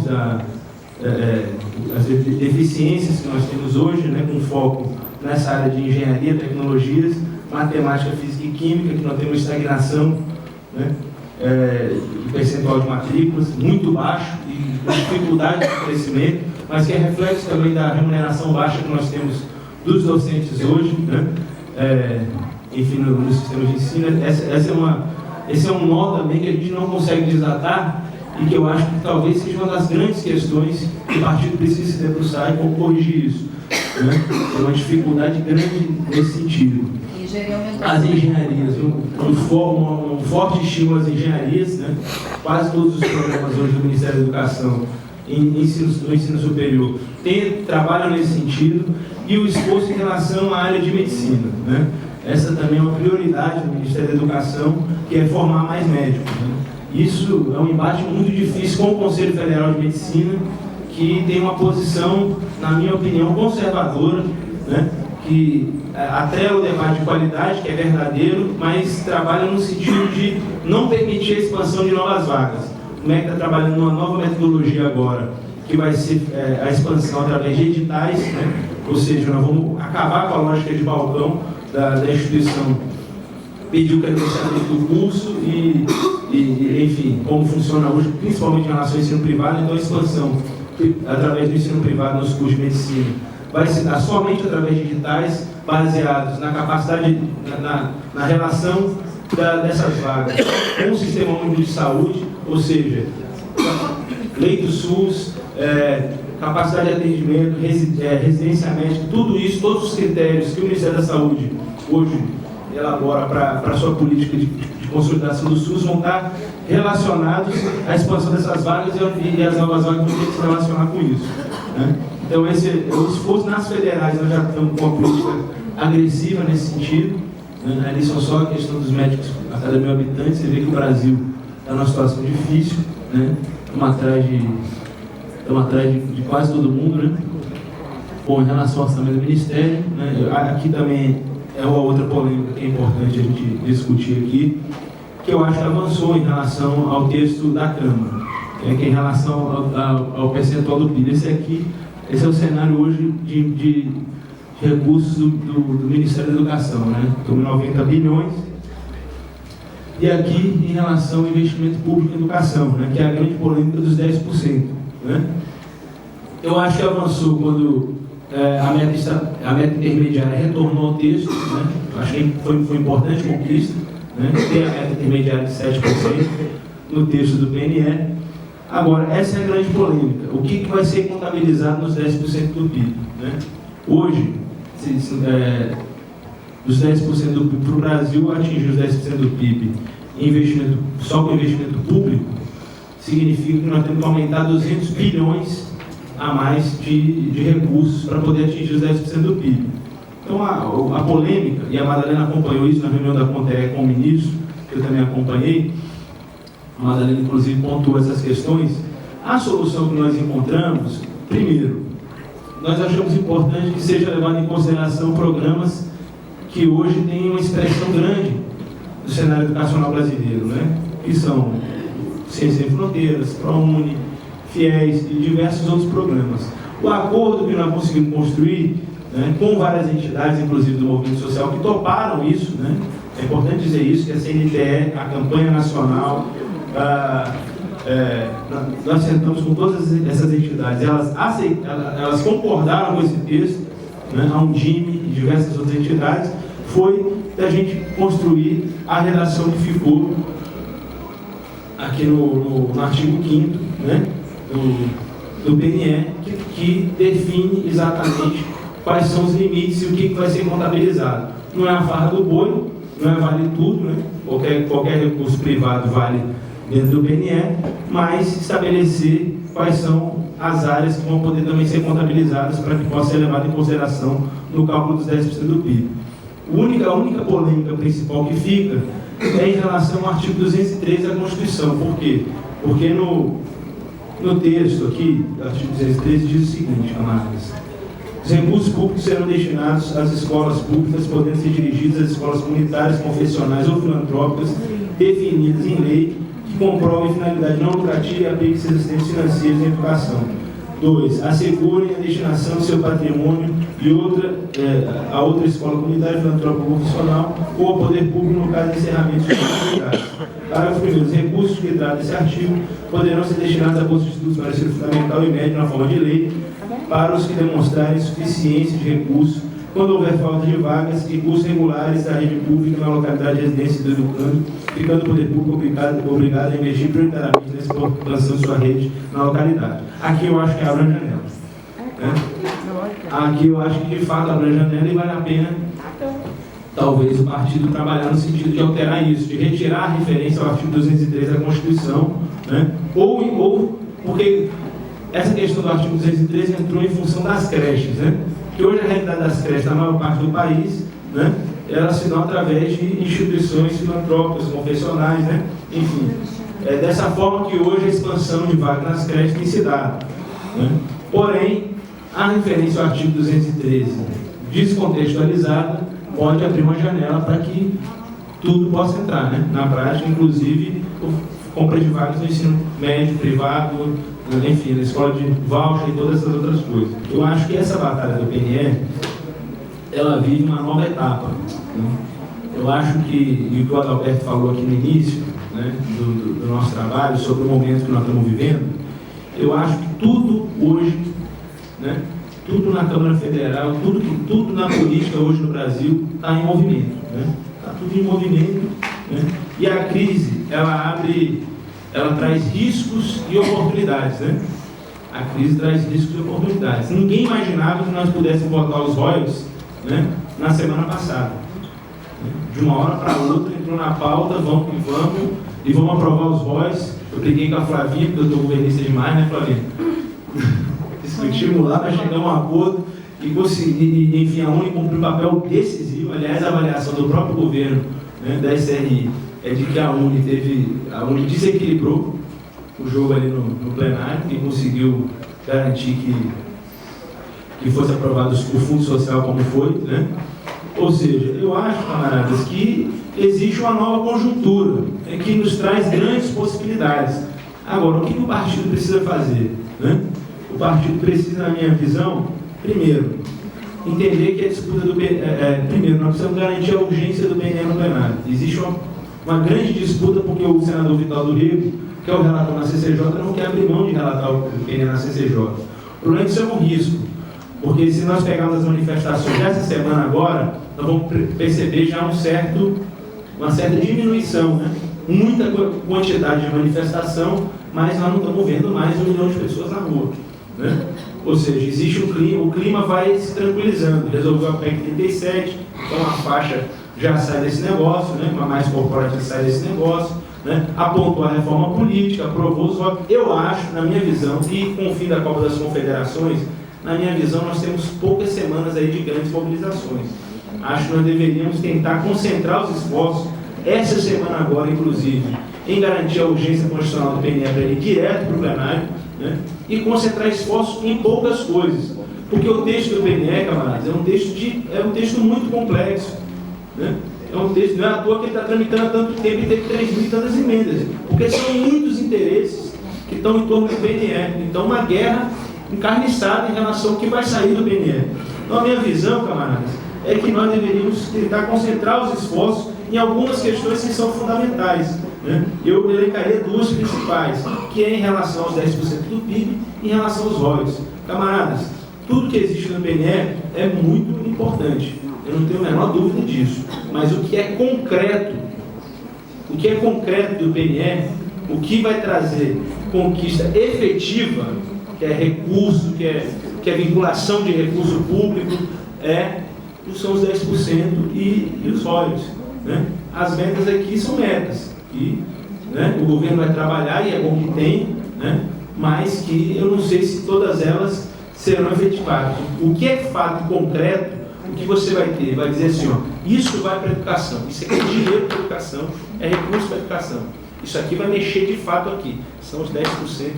as deficiências que nós temos hoje, né, com foco nessa área de engenharia, tecnologias, matemática, física e química, que nós temos estagnação, né, do percentual de matrículas muito baixo e dificuldade de crescimento, mas que é reflexo também da remuneração baixa que nós temos dos docentes hoje, né, enfim, no sistema de ensino. Esse é um nó também que a gente não consegue desatar e que eu acho que talvez seja uma das grandes questões que o partido precisa se debruçar e como corrigir isso, né? É uma dificuldade grande nesse sentido. As engenharias, um forte estímulo às engenharias, né? Quase todos os programas hoje do Ministério da Educação no ensino superior trabalham nesse sentido, e o esforço em relação à área de medicina, né? Essa também é uma prioridade do Ministério da Educação, que é formar mais médicos, né? Isso é um embate muito difícil com o Conselho Federal de Medicina, que tem uma posição, na minha opinião, conservadora, né? Que atrela o debate de qualidade, que é verdadeiro, mas trabalha no sentido de não permitir a expansão de novas vagas. O MEC está trabalhando numa nova metodologia agora, que vai ser a expansão através de editais, né? Ou seja, nós vamos acabar com a lógica de balcão da instituição, pedir o credenciamento do curso e, enfim, como funciona hoje, principalmente em relação ao ensino privado. Então, a expansão através do ensino privado nos cursos de medicina vai se dar somente através de editais baseados na capacidade, na relação dessas vagas com o Sistema Único de Saúde, ou seja, leito SUS, capacidade de atendimento, residência médica, tudo isso, todos os critérios que o Ministério da Saúde hoje elabora para a sua política de consolidação do SUS vão estar relacionados à expansão dessas vagas e as novas vagas vão ter que se relacionar com isso, né? Então, esse o esforço nas federais, nós já estamos com uma política agressiva nesse sentido, né? Ali são só a questão dos médicos a cada 1.000 habitantes. Você vê que o Brasil está numa situação difícil, né? Estamos atrás de quase todo mundo, né? Bom, em relação ao orçamento do Ministério, né? Aqui também é uma outra polêmica que é importante a gente discutir aqui, que eu acho que avançou em relação ao texto da Câmara, que é em relação ao percentual do PIB. Esse é o cenário hoje de recursos do Ministério da Educação, né? Estamos em 90 bilhões. E aqui, em relação ao investimento público em educação, né? Que é a grande polêmica dos 10%. Né? Eu acho que avançou quando a meta intermediária retornou ao texto, né? Acho que foi importante conquista, né? Ter a meta intermediária de 7% no texto do PNE. Agora, essa é a grande polêmica. O que vai ser contabilizado nos 10% do PIB? Né? Hoje, dos 10% do PIB para o Brasil atingir os 10% do PIB só com investimento público, significa que nós temos que aumentar 200 bilhões a mais de recursos para poder atingir os 10% do PIB. Então, a polêmica, e a Madalena acompanhou isso na reunião da CONTEE com o ministro, que eu também acompanhei, a Madalena, inclusive, pontuou essas questões. A solução que nós encontramos, primeiro, nós achamos importante que seja levado em consideração programas que hoje têm uma expressão grande do cenário educacional brasileiro, né? Que são Ciência Sem Fronteiras, ProUni, FIES e diversos outros programas. O acordo que nós conseguimos construir, né, com várias entidades, inclusive do movimento social, que toparam isso, né? É importante dizer isso, que a CNTE, a campanha nacional, nós sentamos com todas essas entidades, elas concordaram com esse texto, né, a Undime e diversas outras entidades, foi da gente construir a redação que ficou aqui no artigo 5º, né, do PNE, que define exatamente quais são os limites e o que vai ser contabilizado. Não é a farra do boi, não é vale tudo, né? Qualquer recurso privado vale dentro do PNE, mas estabelecer quais são as áreas que vão poder também ser contabilizadas para que possa ser levado em consideração no cálculo dos 10% do PIB. A única polêmica principal que fica é em relação ao artigo 213 da Constituição. Por quê? Porque no texto aqui, do artigo 213, diz o seguinte, camaradas: os recursos públicos serão destinados às escolas públicas, podendo ser dirigidos às escolas comunitárias, confessionais ou filantrópicas definidas em lei, que comprovem finalidade não lucrativa e apliquem seus assistentes financeiros em educação. 2. Assegurem a destinação do seu patrimônio a outra escola comunitária, filantrópica ou confessional ou ao poder público no caso de encerramento de atividades. Parágrafo 1º. Os recursos que tratam desse artigo poderão ser destinados a bolsas de estudos para ensino fundamental e médio na forma de lei para os que demonstrarem suficiência de recursos quando houver falta de vagas e cursos regulares da rede pública na localidade de residência do educando, ficando o poder público obrigado a investir prioritariamente na expansão de sua rede na localidade. Aqui eu acho que abre a janela. Né? Aqui eu acho que de fato abre a janela e vale a pena, talvez, o partido trabalhar no sentido de alterar isso, de retirar a referência ao artigo 203 da Constituição, né? ou porque essa questão do artigo 213 entrou em função das creches, né? Que hoje a realidade das creches na maior parte do país, né, elas se dão através de instituições filantrópicas, confessionais, né? Enfim. É dessa forma que hoje a expansão de vagas nas creches tem se dado, né? Porém, a referência ao artigo 213, descontextualizada, pode abrir uma janela para que tudo possa entrar, né? Na prática, inclusive, compra de vagas no ensino médio, privado, enfim, na escola de voucher e todas essas outras coisas. Eu acho que essa batalha do PNE, ela vive uma nova etapa, né? Eu acho que, e o que o Adalberto falou aqui no início, né, do nosso trabalho, sobre o momento que nós estamos vivendo, eu acho que tudo hoje, né, tudo na Câmara Federal, tudo na política hoje no Brasil está em movimento, né? Está tudo em movimento, né? E a crise, ela traz riscos e oportunidades, né? A crise traz riscos e oportunidades. Ninguém imaginava que nós pudéssemos votar os royalties, né, na semana passada. De uma hora para outra, entrou na pauta, vamos e vamos aprovar os royalties. Eu briguei com a Flavinha, porque eu estou governista demais, né, Flavinha? Discutimos lá, nós chegamos a um acordo e conseguimos, enfim, a Uni cumpriu um papel decisivo. Aliás, a avaliação do próprio governo, né, da SRI, é de que a Uni desequilibrou o jogo ali no plenário e conseguiu garantir que fosse aprovado o Fundo Social como foi, né? Ou seja, eu acho, camaradas, que existe uma nova conjuntura, que nos traz grandes possibilidades. Agora, o que o partido precisa fazer, né? O partido precisa, na minha visão, primeiro, entender que a disputa do PNE... primeiro, nós precisamos garantir a urgência do PNE no plenário. Existe uma grande disputa porque o senador Vital do Rego, que é o relator na CCJ, não quer abrir mão de relatar o PNE na CCJ. O problema é que isso é um risco, porque se nós pegarmos as manifestações dessa semana agora, nós vamos perceber já uma certa diminuição, né? Muita quantidade de manifestação, mas nós não estamos vendo mais 1 milhão de pessoas na rua, né? Ou seja, existe o clima vai se tranquilizando. Resolveu a PEC 37, então a faixa já sai desse negócio, né? Uma mais corporativa sai desse negócio, né? Apontou a reforma política, aprovou os votos. Eu acho, na minha visão, e com o fim da Copa das Confederações, na minha visão, nós temos poucas semanas aí de grandes mobilizações. Acho que nós deveríamos tentar concentrar os esforços, essa semana agora, inclusive, em garantir a urgência constitucional do PNE para ir direto para o plenário, né? E concentrar esforços em poucas coisas. Porque o texto do PNE, camaradas, é um texto muito complexo, né? É um texto, não é à toa que ele está tramitando há tanto tempo e teve 3.000 e tantas emendas. Porque são muitos interesses que estão em torno do PNE. Então, uma guerra encarniçada em relação ao que vai sair do PNE. Então, a minha visão, camaradas, é que nós deveríamos tentar concentrar os esforços em algumas questões que são fundamentais, né? Eu elencaria duas principais, que é em relação aos 10% do PIB e em relação aos royalties. Camaradas, tudo que existe no PNE é muito importante, eu não tenho a menor dúvida disso, mas o que é concreto do PNE, o que vai trazer conquista efetiva, que é recurso, que é vinculação de recurso público, são os 10% e os royalties, né? As metas aqui são metas, e, né, o governo vai trabalhar, e é bom que tem, né, mas que eu não sei se todas elas serão efetivadas. O que é fato concreto, o que você vai ter? Vai dizer assim, ó, isso vai para a educação, isso aqui é dinheiro para a educação, é recurso para a educação. Isso aqui vai mexer de fato aqui, são os 10%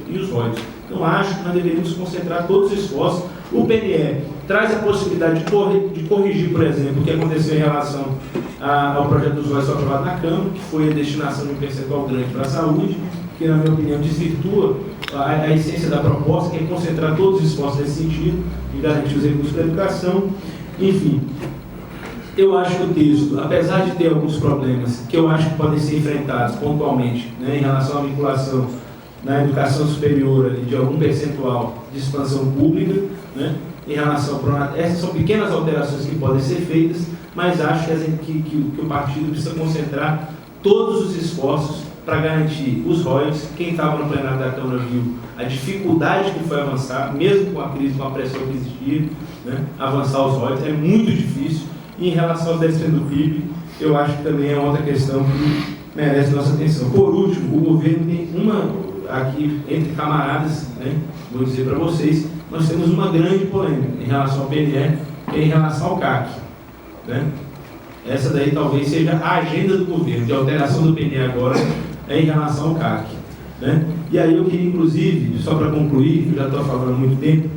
e os royalties. Então, acho que nós deveríamos concentrar todos os esforços. O PNE traz a possibilidade de corrigir, por exemplo, o que aconteceu em relação ao projeto dos royalties aprovado na Câmara, que foi a destinação de um percentual grande para a saúde, que, na minha opinião, desvirtua a essência da proposta, que é concentrar todos os esforços nesse sentido e garantir os recursos para a educação. Enfim, eu acho que o texto, apesar de ter alguns problemas que eu acho que podem ser enfrentados pontualmente, né, em relação à vinculação na educação superior ali, de algum percentual de expansão pública, né, em relação a essas são pequenas alterações que podem ser feitas, mas acho que o partido precisa concentrar todos os esforços para garantir os royalties. Quem estava no plenário da Câmara viu a dificuldade que foi avançar, mesmo com a crise, com a pressão que existia, né, avançar os royalties é muito difícil. E em relação aos 10% do PIB, eu acho que também é outra questão que merece nossa atenção. Por último, o governo tem aqui, entre camaradas, né, vou dizer para vocês, nós temos uma grande polêmica em relação ao PNE, que é em relação ao CAC, né? Essa daí talvez seja a agenda do governo, de alteração do PNE agora, é em relação ao CAC. né? E aí eu queria, inclusive, só para concluir, que eu já estou falando há muito tempo,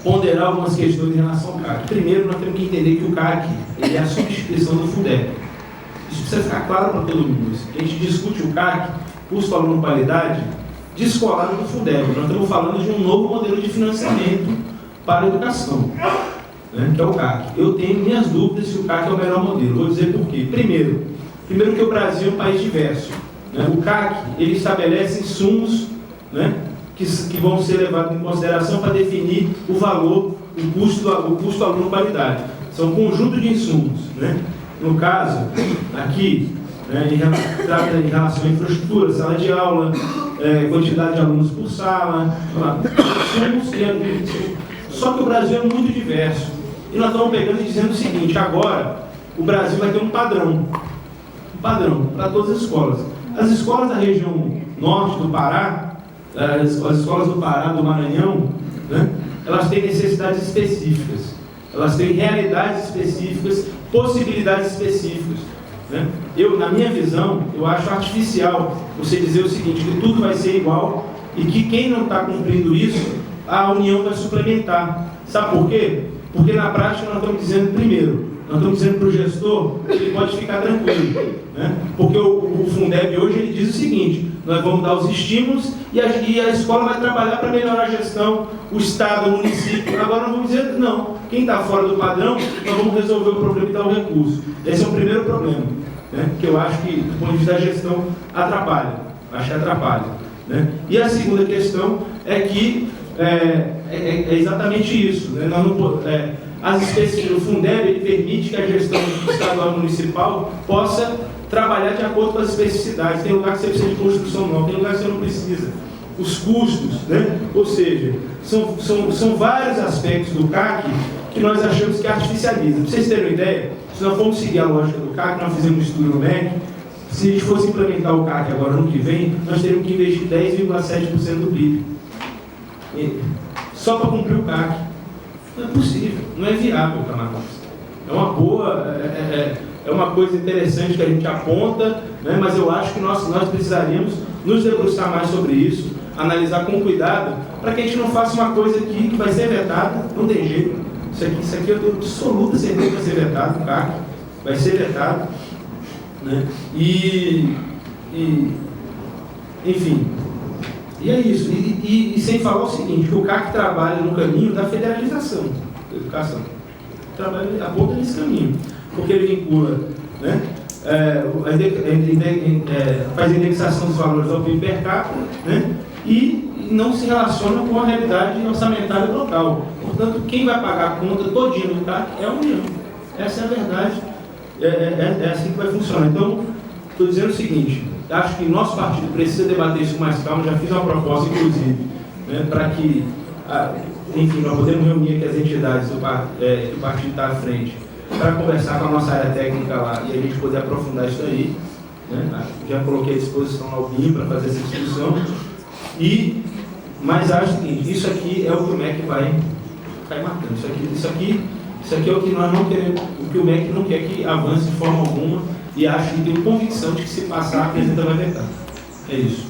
ponderar algumas questões em relação ao CAC. Primeiro, nós temos que entender que o CAC ele é a substituição do Fundeb. Isso precisa ficar claro para todo mundo. A gente discute o CAC, custo aluno qualidade, descolado do Fundeb. Nós estamos falando de um novo modelo de financiamento para a educação, né, que é o CAC. Eu tenho minhas dúvidas se o CAC é o melhor modelo. Vou dizer por quê. Primeiro que o Brasil é um país diverso, né? O CAC ele estabelece insumos, né, que vão ser levados em consideração para definir o valor, o custo aluno qualidade. São um conjunto de insumos, né? No caso, aqui, né, trata em relação à infraestrutura, sala de aula, quantidade de alunos por sala, só que o Brasil é muito diverso. E nós estamos pegando e dizendo o seguinte: agora o Brasil vai ter um padrão para todas as escolas. As escolas da região norte do Pará, as escolas do Pará, do Maranhão, né, elas têm necessidades específicas, elas têm realidades específicas, possibilidades específicas, né? Na minha visão, eu acho artificial você dizer o seguinte, que tudo vai ser igual e que quem não está cumprindo isso, a União vai suplementar. Sabe por quê? Porque na prática nós estamos dizendo primeiro, nós estamos dizendo para o gestor que ele pode ficar tranquilo, né? Porque o Fundeb hoje ele diz o seguinte: nós vamos dar os estímulos e a escola vai trabalhar para melhorar a gestão, o Estado, o município. Agora nós vamos dizer, não, quem está fora do padrão, nós vamos resolver o problema e dar o recurso. Esse é o primeiro problema, né, que eu acho que, do ponto de vista da gestão, atrapalha. Acho que atrapalha, né? E a segunda questão é que é exatamente isso, né? Nós não, o Fundeb ele permite que a gestão estadual e municipal possa trabalhar de acordo com as especificidades. Tem lugar que você precisa de construção nova, tem lugar que você não precisa. Os custos, né? Ou seja, são vários aspectos do CAC que nós achamos que artificializa. Para vocês terem uma ideia, se nós formos seguir a lógica do CAC, nós fizemos um estudo no MEC, se a gente fosse implementar o CAC agora no que vem, nós teríamos que investir 10,7% do PIB. Só para cumprir o CAC. Não é possível, não é viável, camaradas. É uma boa, é uma coisa interessante que a gente aponta, né, mas eu acho que nós precisaríamos nos debruçar mais sobre isso, analisar com cuidado, para que a gente não faça uma coisa aqui que vai ser vetada, não tem jeito. Isso aqui eu tenho absoluta certeza que vai ser vetado, o CAC, vai ser vetado, né? Enfim, e é isso. E sem falar o seguinte, que o CAC trabalha no caminho da federalização da educação. Aponta nesse caminho, porque ele vincula, né, faz a indexação dos valores ao PIB per capita, né, e não se relaciona com a realidade orçamentária local. Portanto, quem vai pagar a conta todinha do CAC é a União. Essa é a verdade, é assim que vai funcionar. Então, estou dizendo o seguinte: acho que nosso partido precisa debater isso com mais calma. Já fiz uma proposta, inclusive, né, para que, enfim, nós podemos reunir aqui as entidades que o partido está à frente, para conversar com a nossa área técnica lá e a gente poder aprofundar isso aí, né? Já coloquei à disposição lá o BIM para fazer essa discussão. Mas acho o seguinte: isso aqui é o que o MEC vai matando. Isso aqui é o que nós não queremos, o que o MEC não quer que avance de forma alguma, e acho que tenho convicção de que, se passar, a presidenta vai vetar. É isso.